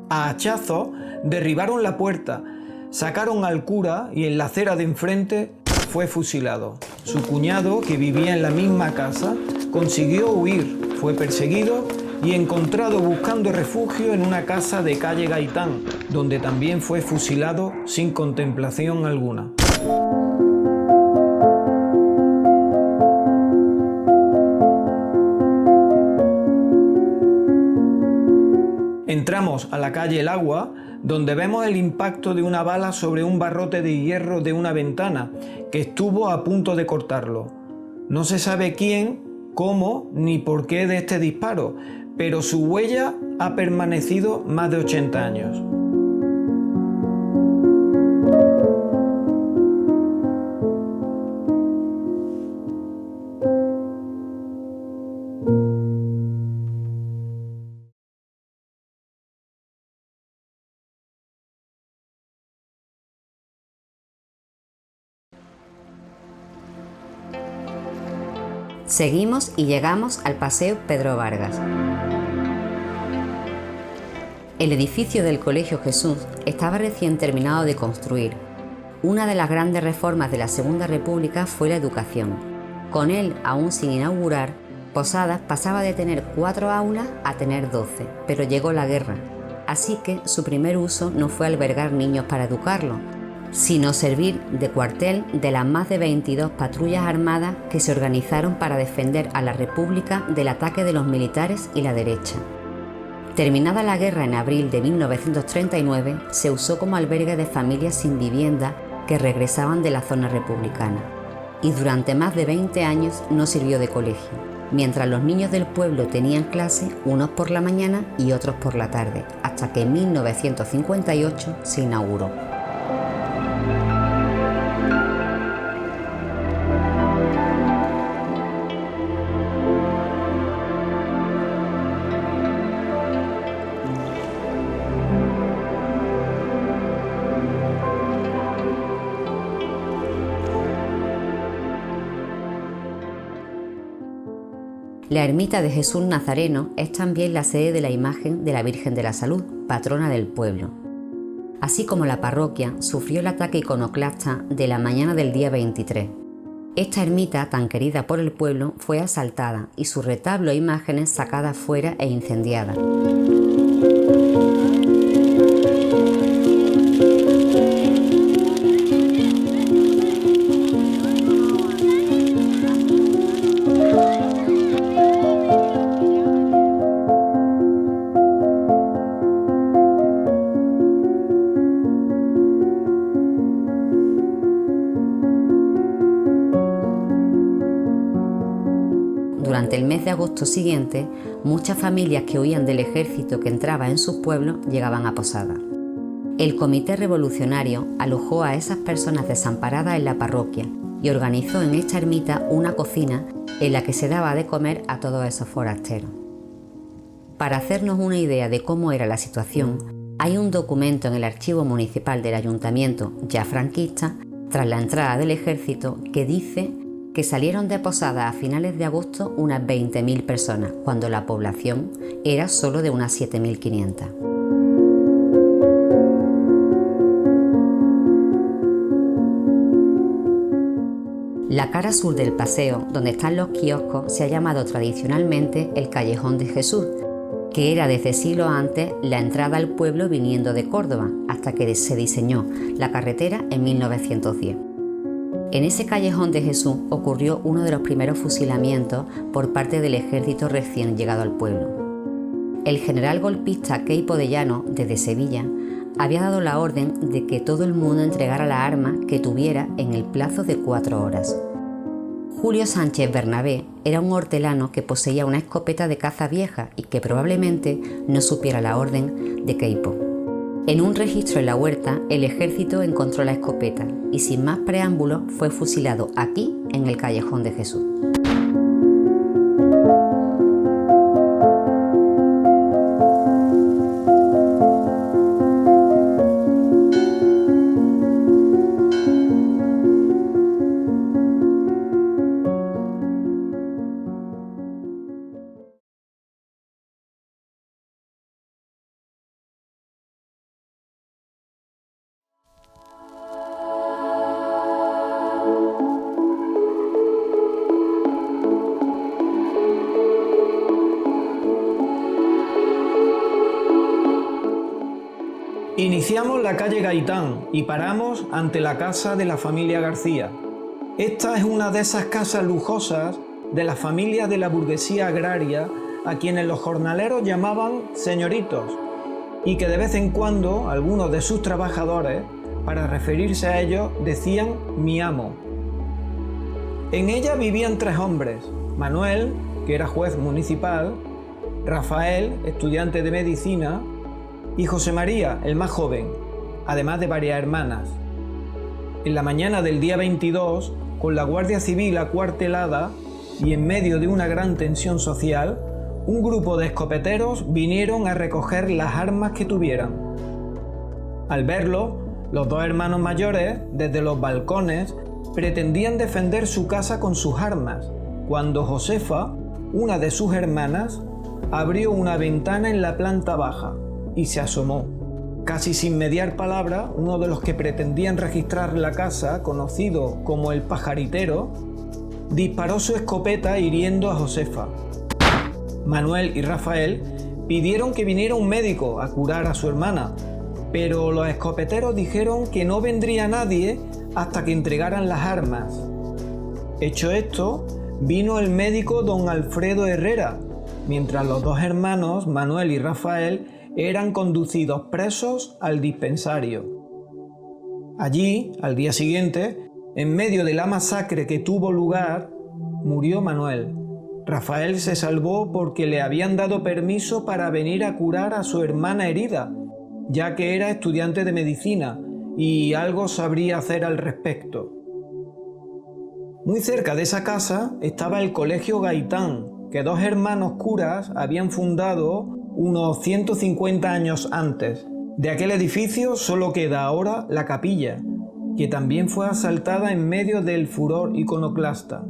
A hachazos derribaron la puerta, sacaron al cura y en la acera de enfrente fue fusilado. Su cuñado, que vivía en la misma casa, consiguió huir, fue perseguido y encontrado buscando refugio en una casa de calle Gaitán, donde también fue fusilado sin contemplación alguna. Entramos a la calle El Agua, donde vemos el impacto de una bala sobre un barrote de hierro de una ventana, que estuvo a punto de cortarlo. No se sabe quién, cómo ni por qué de este disparo, pero su huella ha permanecido más de 80 años. Seguimos y llegamos al Paseo Pedro Vargas. El edificio del Colegio Jesús estaba recién terminado de construir. Una de las grandes reformas de la Segunda República fue la educación. Con él, aún sin inaugurar, Posadas pasaba de tener 4 aulas a tener 12, pero llegó la guerra. Así que su primer uso no fue albergar niños para educarlos, sino servir de cuartel de las más de 22 patrullas armadas que se organizaron para defender a la República del ataque de los militares y la derecha. Terminada la guerra en abril de 1939, se usó como albergue de familias sin vivienda que regresaban de la zona republicana, y durante más de 20 años no sirvió de colegio, mientras los niños del pueblo tenían clase unos por la mañana y otros por la tarde, hasta que en 1958 se inauguró. La ermita de Jesús Nazareno es también la sede de la imagen de la Virgen de la Salud, patrona del pueblo. Así como la parroquia sufrió el ataque iconoclasta de la mañana del día 23. Esta ermita, tan querida por el pueblo, fue asaltada y su retablo e imágenes sacadas fuera e incendiadas. Durante el mes de agosto siguiente, muchas familias que huían del ejército que entraba en sus pueblos llegaban a Posadas. El Comité Revolucionario alojó a esas personas desamparadas en la parroquia y organizó en esta ermita una cocina en la que se daba de comer a todos esos forasteros. Para hacernos una idea de cómo era la situación, hay un documento en el archivo municipal del ayuntamiento, ya franquista, tras la entrada del ejército, que dice que salieron de Posadas a finales de agosto unas 20.000 personas, cuando la población era solo de unas 7.500. La cara sur del paseo, donde están los kioscos, se ha llamado tradicionalmente el Callejón de Jesús, que era desde siglos antes la entrada al pueblo viniendo de Córdoba, hasta que se diseñó la carretera en 1910. En ese Callejón de Jesús ocurrió uno de los primeros fusilamientos por parte del ejército recién llegado al pueblo. El general golpista Queipo de Llano, desde Sevilla, había dado la orden de que todo el mundo entregara las armas que tuviera en el plazo de 4 horas. Julio Sánchez Bernabé era un hortelano que poseía una escopeta de caza vieja y que probablemente no supiera la orden de Queipo. En un registro en la huerta, el ejército encontró la escopeta y sin más preámbulos fue fusilado aquí, en el Callejón de Jesús. Iniciamos la calle Gaitán y paramos ante la casa de la familia García. Esta es una de esas casas lujosas de las familias de la burguesía agraria a quienes los jornaleros llamaban señoritos y que de vez en cuando algunos de sus trabajadores, para referirse a ellos, decían mi amo. En ella vivían 3 hombres: Manuel, que era juez municipal, Rafael, estudiante de medicina, y José María, el más joven, además de varias hermanas. En la mañana del día 22, con la Guardia Civil acuartelada y en medio de una gran tensión social, un grupo de escopeteros vinieron a recoger las armas que tuvieran. Al verlo, los 2 hermanos mayores, desde los balcones, pretendían defender su casa con sus armas, cuando Josefa, una de sus hermanas, abrió una ventana en la planta baja y se asomó. Casi sin mediar palabra, uno de los que pretendían registrar la casa, conocido como el pajaritero, disparó su escopeta hiriendo a Josefa. Manuel y Rafael pidieron que viniera un médico a curar a su hermana, pero los escopeteros dijeron que no vendría nadie hasta que entregaran las armas. Hecho esto, vino el médico don Alfredo Herrera, mientras los 2 hermanos, Manuel y Rafael, eran conducidos presos al dispensario. Allí, al día siguiente, en medio de la masacre que tuvo lugar, murió Manuel. Rafael se salvó porque le habían dado permiso para venir a curar a su hermana herida, ya que era estudiante de medicina y algo sabría hacer al respecto. Muy cerca de esa casa estaba el Colegio Gaitán, que 2 hermanos curas habían fundado unos 150 años antes. De aquel edificio solo queda ahora la capilla, que también fue asaltada en medio del furor iconoclasta.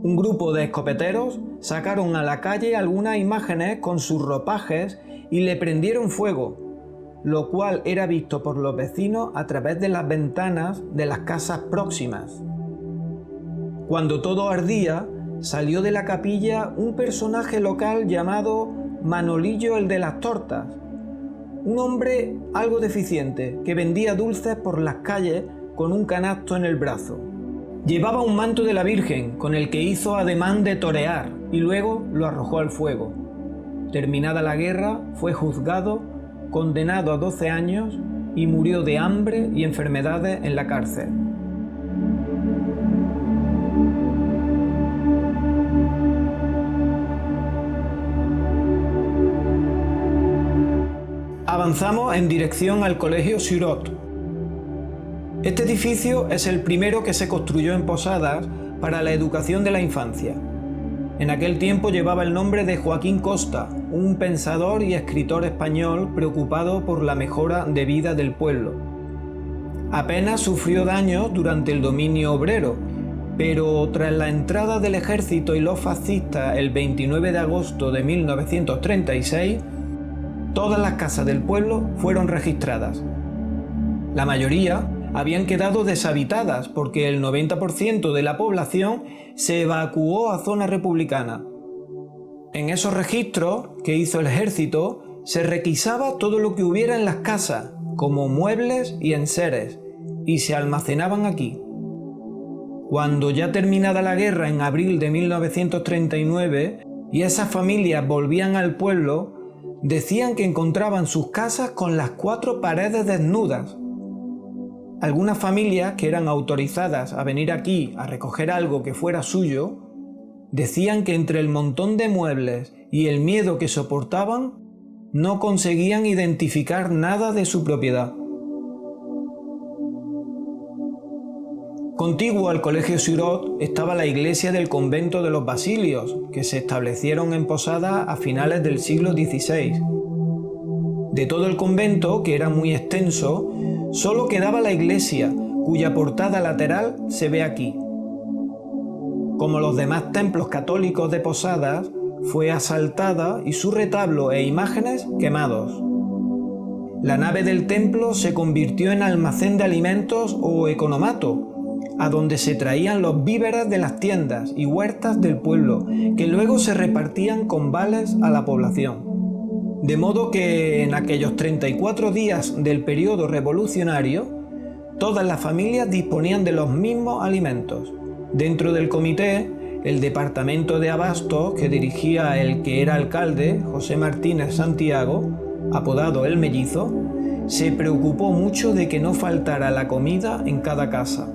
Un grupo de escopeteros sacaron a la calle algunas imágenes con sus ropajes y le prendieron fuego, lo cual era visto por los vecinos a través de las ventanas de las casas próximas. Cuando todo ardía, salió de la capilla un personaje local llamado Manolillo el de las tortas, un hombre algo deficiente que vendía dulces por las calles con un canasto en el brazo. Llevaba un manto de la Virgen con el que hizo ademán de torear y luego lo arrojó al fuego. Terminada la guerra, fue juzgado, condenado a 12 años y murió de hambre y enfermedades en la cárcel. Avanzamos en dirección al Colegio Surot. Este edificio es el primero que se construyó en Posadas para la educación de la infancia. En aquel tiempo llevaba el nombre de Joaquín Costa, un pensador y escritor español preocupado por la mejora de vida del pueblo. Apenas sufrió daños durante el dominio obrero, pero tras la entrada del ejército y los fascistas el 29 de agosto de 1936, todas las casas del pueblo fueron registradas. La mayoría habían quedado deshabitadas porque el 90% de la población se evacuó a zona republicana. En esos registros que hizo el ejército se requisaba todo lo que hubiera en las casas, como muebles y enseres, y se almacenaban aquí. Cuando ya terminada la guerra en abril de 1939 y esas familias volvían al pueblo, decían que encontraban sus casas con las 4 paredes desnudas. Algunas familias que eran autorizadas a venir aquí a recoger algo que fuera suyo, decían que entre el montón de muebles y el miedo que soportaban, no conseguían identificar nada de su propiedad. Contiguo al Colegio Surot estaba la iglesia del convento de los Basilios, que se establecieron en Posadas a finales del siglo XVI. De todo el convento, que era muy extenso, solo quedaba la iglesia, cuya portada lateral se ve aquí. Como los demás templos católicos de Posadas, fue asaltada y su retablo e imágenes quemados. La nave del templo se convirtió en almacén de alimentos o economato, a donde se traían los víveres de las tiendas y huertas del pueblo, que luego se repartían con vales a la población. De modo que en aquellos 34 días del periodo revolucionario, todas las familias disponían de los mismos alimentos. Dentro del comité, el departamento de abastos que dirigía el que era alcalde, José Martínez Santiago, apodado el Mellizo, se preocupó mucho de que no faltara la comida en cada casa.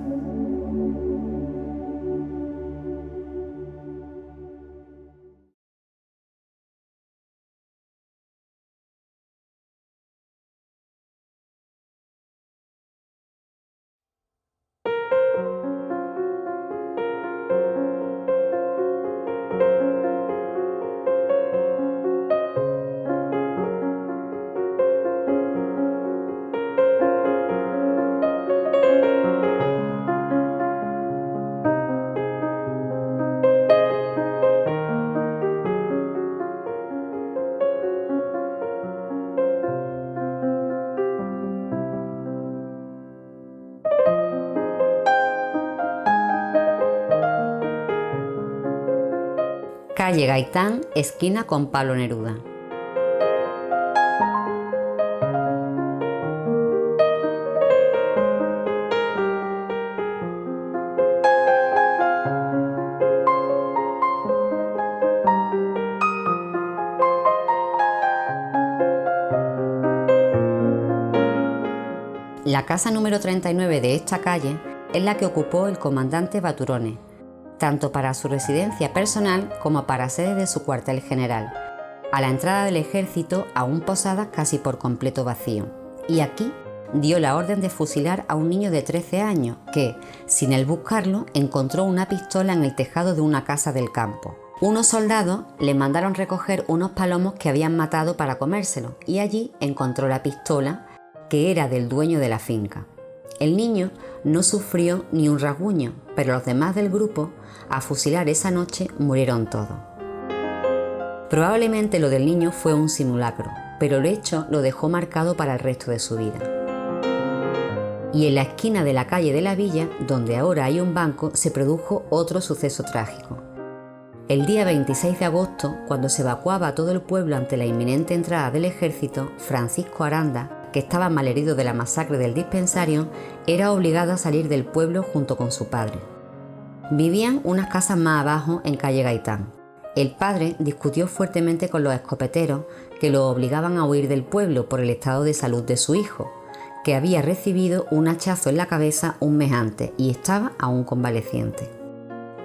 Calle Gaitán, esquina con Pablo Neruda. La casa número 39 de esta calle es la que ocupó el comandante Baturones, tanto para su residencia personal como para sede de su cuartel general. A la entrada del ejército, aún posadas casi por completo vacío. Y aquí dio la orden de fusilar a un niño de 13 años que, sin él buscarlo, encontró una pistola en el tejado de una casa del campo. Unos soldados le mandaron recoger unos palomos que habían matado para comérselos y allí encontró la pistola, que era del dueño de la finca. El niño no sufrió ni un rasguño, pero los demás del grupo, a fusilar esa noche, murieron todos. Probablemente lo del niño fue un simulacro, pero el hecho lo dejó marcado para el resto de su vida. Y en la esquina de la calle de la Villa, donde ahora hay un banco, se produjo otro suceso trágico. El día 26 de agosto, cuando se evacuaba a todo el pueblo ante la inminente entrada del ejército, Francisco Aranda, que estaba malherido de la masacre del dispensario, era obligado a salir del pueblo junto con su padre. Vivían unas casas más abajo en calle Gaitán. El padre discutió fuertemente con los escopeteros que lo obligaban a huir del pueblo por el estado de salud de su hijo, que había recibido un hachazo en la cabeza un mes antes y estaba aún convaleciente.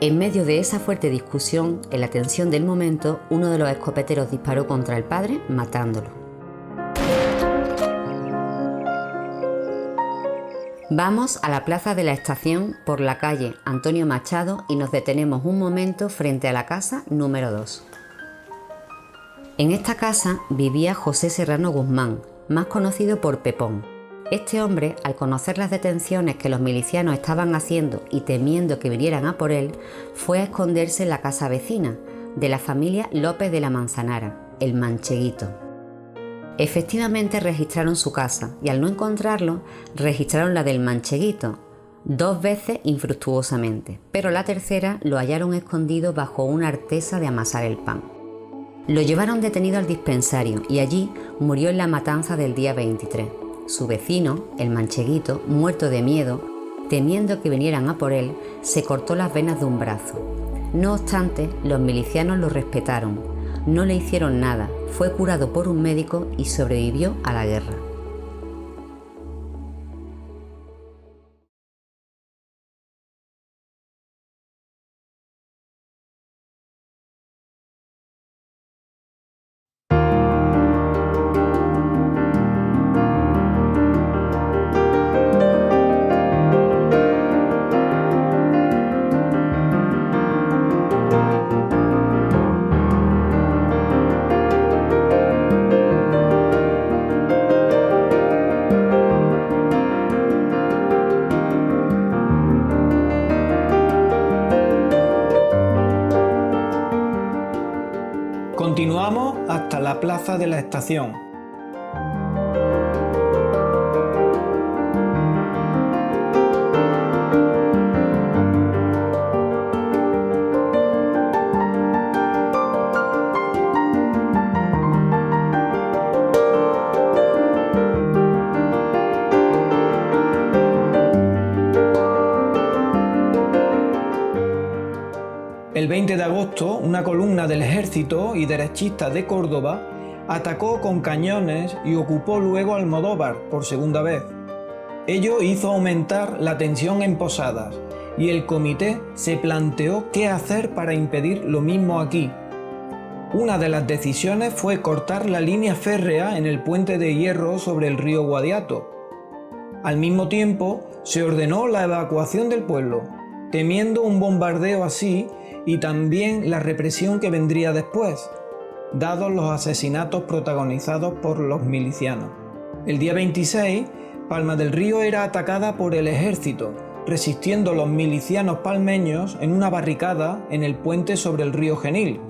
En medio de esa fuerte discusión, en la tensión del momento, uno de los escopeteros disparó contra el padre, matándolo. Vamos a la plaza de la Estación por la calle Antonio Machado y nos detenemos un momento frente a la casa número 2. En esta casa vivía José Serrano Guzmán, más conocido por Pepón. Este hombre, al conocer las detenciones que los milicianos estaban haciendo y temiendo que vinieran a por él, fue a esconderse en la casa vecina, de la familia López de la Manzanara, el Mancheguito. Efectivamente registraron su casa y al no encontrarlo, registraron la del Mancheguito, 2 veces infructuosamente, pero la tercera lo hallaron escondido bajo una artesa de amasar el pan. Lo llevaron detenido al dispensario y allí murió en la matanza del día 23. Su vecino, el Mancheguito, muerto de miedo, temiendo que vinieran a por él, se cortó las venas de un brazo. No obstante, los milicianos lo respetaron. No le hicieron nada, fue curado por un médico y sobrevivió a la guerra. Continuamos hasta la plaza de la Estación. El 20 de agosto, una columna del ejército y derechistas de Córdoba Atacó con cañones y ocupó luego Almodóvar por segunda vez. Ello hizo aumentar la tensión en Posadas y el comité se planteó qué hacer para impedir lo mismo aquí. Una de las decisiones fue cortar la línea férrea en el puente de hierro sobre el río Guadiato. Al mismo tiempo, se ordenó la evacuación del pueblo, temiendo un bombardeo así y también la represión que vendría después, dados los asesinatos protagonizados por los milicianos. El día 26, Palma del Río era atacada por el ejército, resistiendo los milicianos palmeños en una barricada en el puente sobre el río Genil.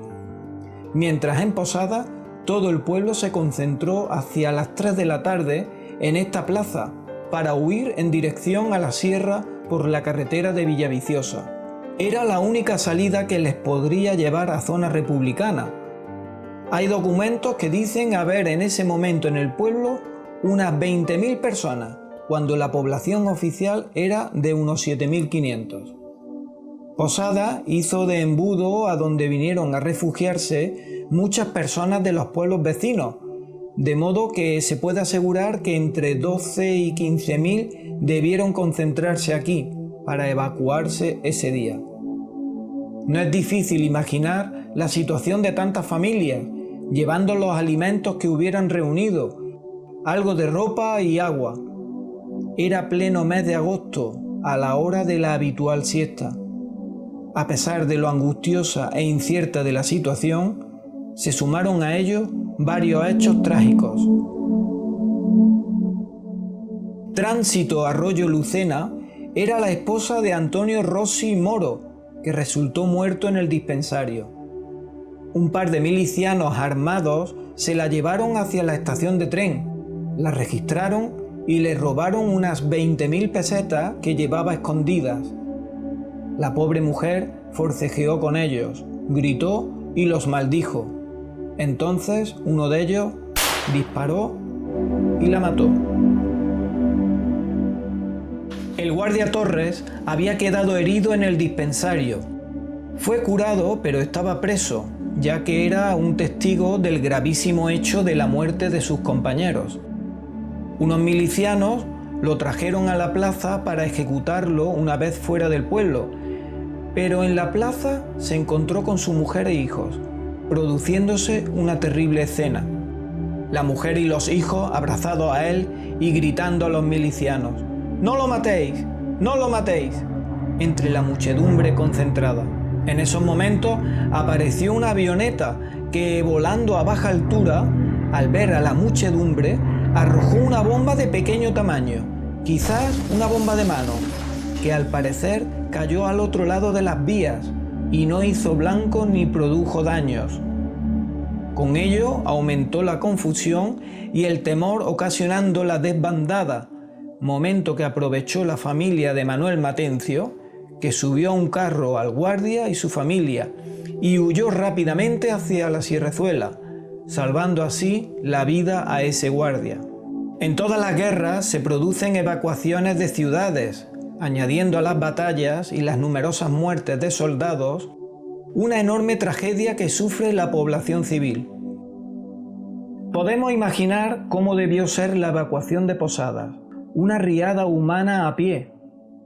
Mientras en Posada, todo el pueblo se concentró hacia las 3 de la tarde en esta plaza para huir en dirección a la sierra por la carretera de Villaviciosa. Era la única salida que les podría llevar a zona republicana. Hay documentos que dicen haber en ese momento en el pueblo unas 20.000 personas, cuando la población oficial era de unos 7.500. Posada hizo de embudo a donde vinieron a refugiarse muchas personas de los pueblos vecinos, de modo que se puede asegurar que entre 12 y 15.000 debieron concentrarse aquí para evacuarse ese día. No es difícil imaginar la situación de tantas familias, llevando los alimentos que hubieran reunido, algo de ropa y agua. Era pleno mes de agosto, a la hora de la habitual siesta. A pesar de lo angustiosa e incierta de la situación, se sumaron a ello varios hechos trágicos. Tránsito Arroyo Lucena era la esposa de Antonio Rossi Moro, que resultó muerto en el dispensario. Un par de milicianos armados se la llevaron hacia la estación de tren, la registraron y le robaron unas 20.000 pesetas que llevaba escondidas. La pobre mujer forcejeó con ellos, gritó y los maldijo. Entonces uno de ellos disparó y la mató. El guardia Torres había quedado herido en el dispensario. Fue curado, pero estaba preso, ya que era un testigo del gravísimo hecho de la muerte de sus compañeros. Unos milicianos lo trajeron a la plaza para ejecutarlo una vez fuera del pueblo, pero en la plaza se encontró con su mujer e hijos, produciéndose una terrible escena. La mujer y los hijos abrazados a él y gritando a los milicianos: ¡No lo matéis! ¡No lo matéis!, entre la muchedumbre concentrada. En esos momentos apareció una avioneta que, volando a baja altura, al ver a la muchedumbre, arrojó una bomba de pequeño tamaño, quizás una bomba de mano, que al parecer cayó al otro lado de las vías y no hizo blanco ni produjo daños. Con ello aumentó la confusión y el temor, ocasionando la desbandada, momento que aprovechó la familia de Manuel Matencio, que subió a un carro al guardia y su familia y huyó rápidamente hacia la Sierrezuela, salvando así la vida a ese guardia. En todas las guerras se producen evacuaciones de ciudades, añadiendo a las batallas y las numerosas muertes de soldados, una enorme tragedia que sufre la población civil. Podemos imaginar cómo debió ser la evacuación de Posadas, una riada humana a pie,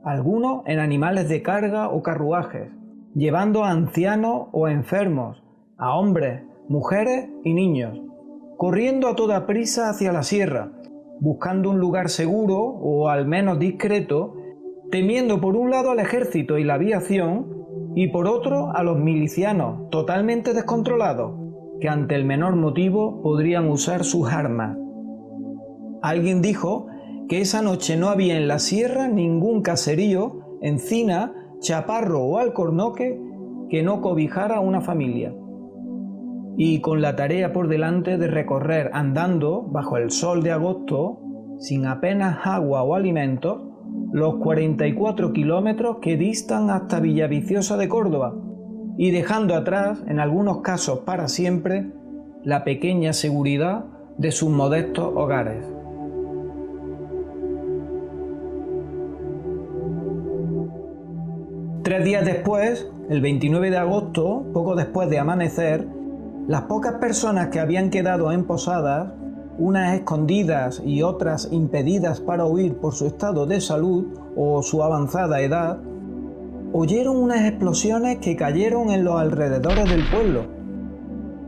algunos en animales de carga o carruajes, llevando a ancianos o enfermos, a hombres, mujeres y niños, corriendo a toda prisa hacia la sierra, buscando un lugar seguro o al menos discreto, temiendo por un lado al ejército y la aviación y por otro a los milicianos totalmente descontrolados, que ante el menor motivo podrían usar sus armas. Alguien dijo que esa noche no había en la sierra ningún caserío, encina, chaparro o alcornoque que no cobijara a una familia. Y con la tarea por delante de recorrer andando bajo el sol de agosto, sin apenas agua o alimentos, los 44 kilómetros que distan hasta Villaviciosa de Córdoba, y dejando atrás, en algunos casos para siempre, la pequeña seguridad de sus modestos hogares. Tres días después, el 29 de agosto, poco después de amanecer, Las pocas personas que habían quedado en Posadas, unas escondidas y otras impedidas para huir por su estado de salud o su avanzada edad, oyeron unas explosiones que cayeron en los alrededores del pueblo.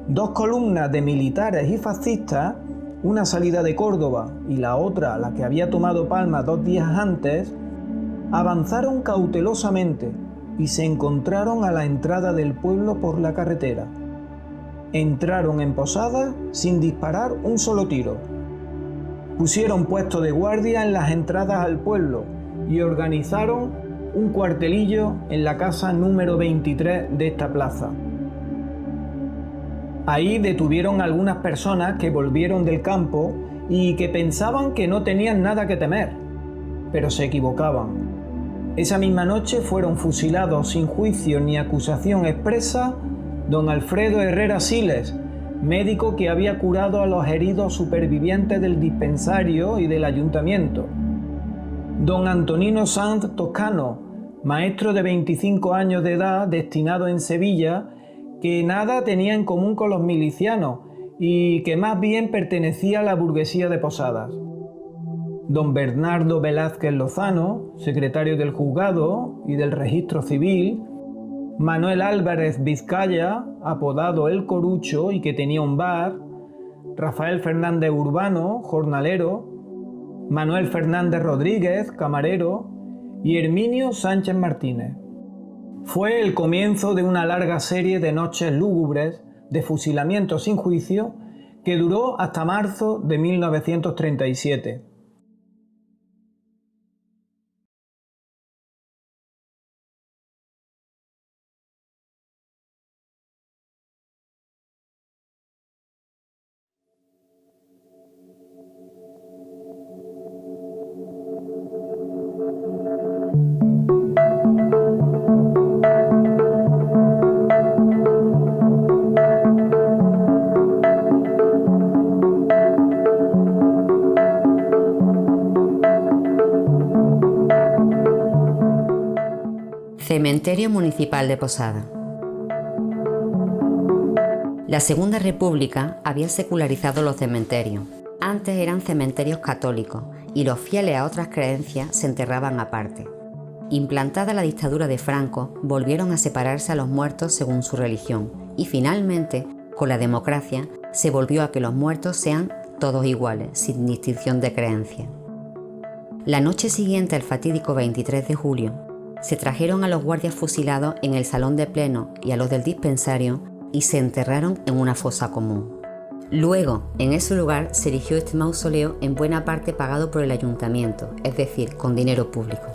2 columnas de militares y fascistas, una salida de Córdoba y la otra, la que había tomado Palma 2 días antes, avanzaron cautelosamente y se encontraron a la entrada del pueblo por la carretera. Entraron en Posadas sin disparar un solo tiro. Pusieron puesto de guardia en las entradas al pueblo y organizaron un cuartelillo en la casa número 23 de esta plaza. Ahí detuvieron a algunas personas que volvieron del campo y que pensaban que no tenían nada que temer, pero se equivocaban. Esa misma noche fueron fusilados sin juicio ni acusación expresa don Alfredo Herrera Siles, médico que había curado a los heridos supervivientes del dispensario y del ayuntamiento; don Antonino Sanz Toscano, maestro de 25 años de edad destinado en Sevilla, que nada tenía en común con los milicianos y que más bien pertenecía a la burguesía de Posadas; don Bernardo Velázquez Lozano, secretario del juzgado y del registro civil; Manuel Álvarez Vizcaya, apodado El Corucho y que tenía un bar; Rafael Fernández Urbano, jornalero; Manuel Fernández Rodríguez, camarero; y Herminio Sánchez Martínez. Fue el comienzo de una larga serie de noches lúgubres de fusilamiento sin juicio que duró hasta marzo de 1937. Cementerio Municipal de Posada. La Segunda República había secularizado los cementerios. Antes eran cementerios católicos y los fieles a otras creencias se enterraban aparte. Implantada la dictadura de Franco, volvieron a separarse a los muertos según su religión y finalmente, con la democracia, se volvió a que los muertos sean todos iguales, sin distinción de creencia. La noche siguiente al fatídico 23 de julio, se trajeron a los guardias fusilados en el salón de pleno y a los del dispensario y se enterraron en una fosa común. Luego, en ese lugar se erigió este mausoleo en buena parte pagado por el ayuntamiento, es decir, con dinero público.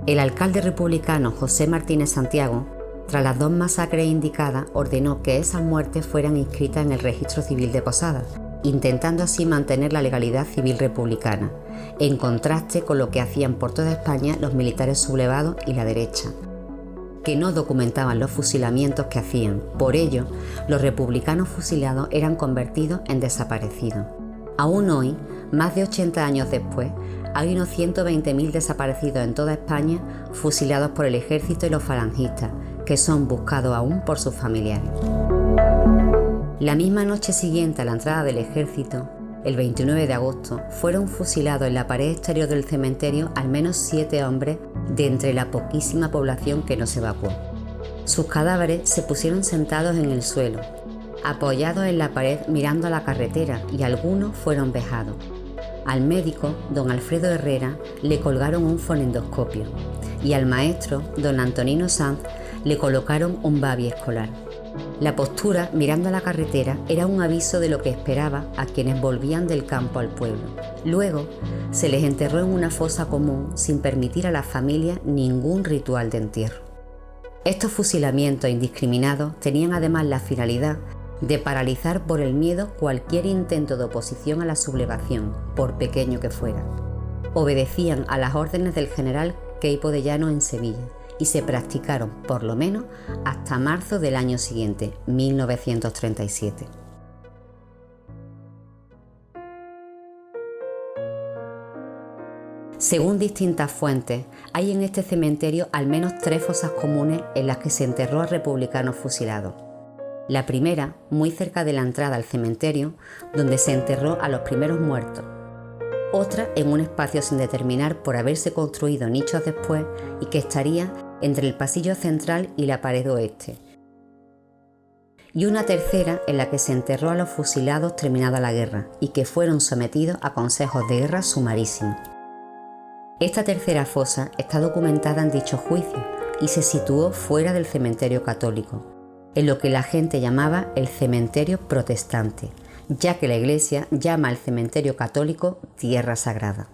El alcalde republicano José Martínez Santiago, tras las 2 masacres indicadas, ordenó que esas muertes fueran inscritas en el registro civil de Posadas, intentando así mantener la legalidad civil republicana, en contraste con lo que hacían por toda España los militares sublevados y la derecha, que no documentaban los fusilamientos que hacían. Por ello, los republicanos fusilados eran convertidos en desaparecidos. Aún hoy, más de 80 años después, hay unos 120.000 desaparecidos en toda España fusilados por el ejército y los falangistas, que son buscados aún por sus familiares. La misma noche siguiente a la entrada del ejército, el 29 de agosto, fueron fusilados en la pared exterior del cementerio al menos 7 hombres de entre la poquísima población que no se evacuó. Sus cadáveres se pusieron sentados en el suelo, apoyados en la pared mirando a la carretera, y algunos fueron vejados. Al médico, don Alfredo Herrera, le colgaron un fonendoscopio y al maestro, don Antonino Sanz, le colocaron un babi escolar. La postura, mirando a la carretera, era un aviso de lo que esperaba a quienes volvían del campo al pueblo. Luego, se les enterró en una fosa común sin permitir a las familias ningún ritual de entierro. Estos fusilamientos indiscriminados tenían además la finalidad de paralizar por el miedo cualquier intento de oposición a la sublevación, por pequeño que fuera. Obedecían a las órdenes del general Queipo de Llano en Sevilla, y se practicaron por lo menos hasta marzo del año siguiente, 1937. Según distintas fuentes, hay en este cementerio al menos 3 fosas comunes en las que se enterró a republicanos fusilados. La primera, muy cerca de la entrada al cementerio, donde se enterró a los primeros muertos. Otra en un espacio sin determinar por haberse construido nichos después y que estaría entre el pasillo central y la pared oeste. Y una tercera en la que se enterró a los fusilados terminada la guerra y que fueron sometidos a consejos de guerra sumarísimos. Esta tercera fosa está documentada en dicho juicio y se situó fuera del cementerio católico, en lo que la gente llamaba el cementerio protestante, ya que la Iglesia llama al cementerio católico tierra sagrada.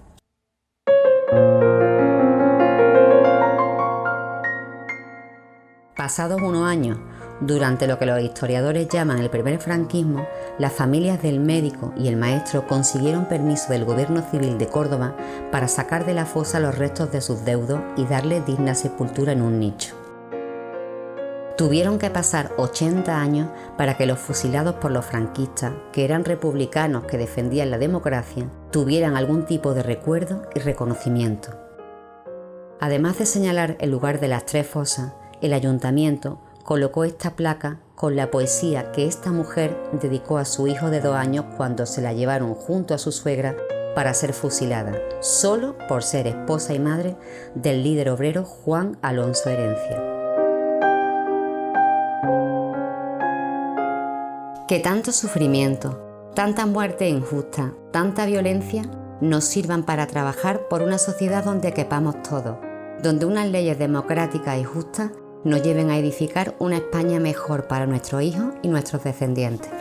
Pasados unos años, durante lo que los historiadores llaman el primer franquismo, las familias del médico y el maestro consiguieron permiso del gobierno civil de Córdoba para sacar de la fosa los restos de sus deudos y darles digna sepultura en un nicho. Tuvieron que pasar 80 años para que los fusilados por los franquistas, que eran republicanos que defendían la democracia, tuvieran algún tipo de recuerdo y reconocimiento. Además de señalar el lugar de las tres fosas, el ayuntamiento colocó esta placa con la poesía que esta mujer dedicó a su hijo de 2 años cuando se la llevaron junto a su suegra para ser fusilada, solo por ser esposa y madre del líder obrero Juan Alonso Herencia. Que tanto sufrimiento, tanta muerte injusta, tanta violencia nos sirvan para trabajar por una sociedad donde quepamos todos, donde unas leyes democráticas y justas nos lleven a edificar una España mejor para nuestros hijos y nuestros descendientes.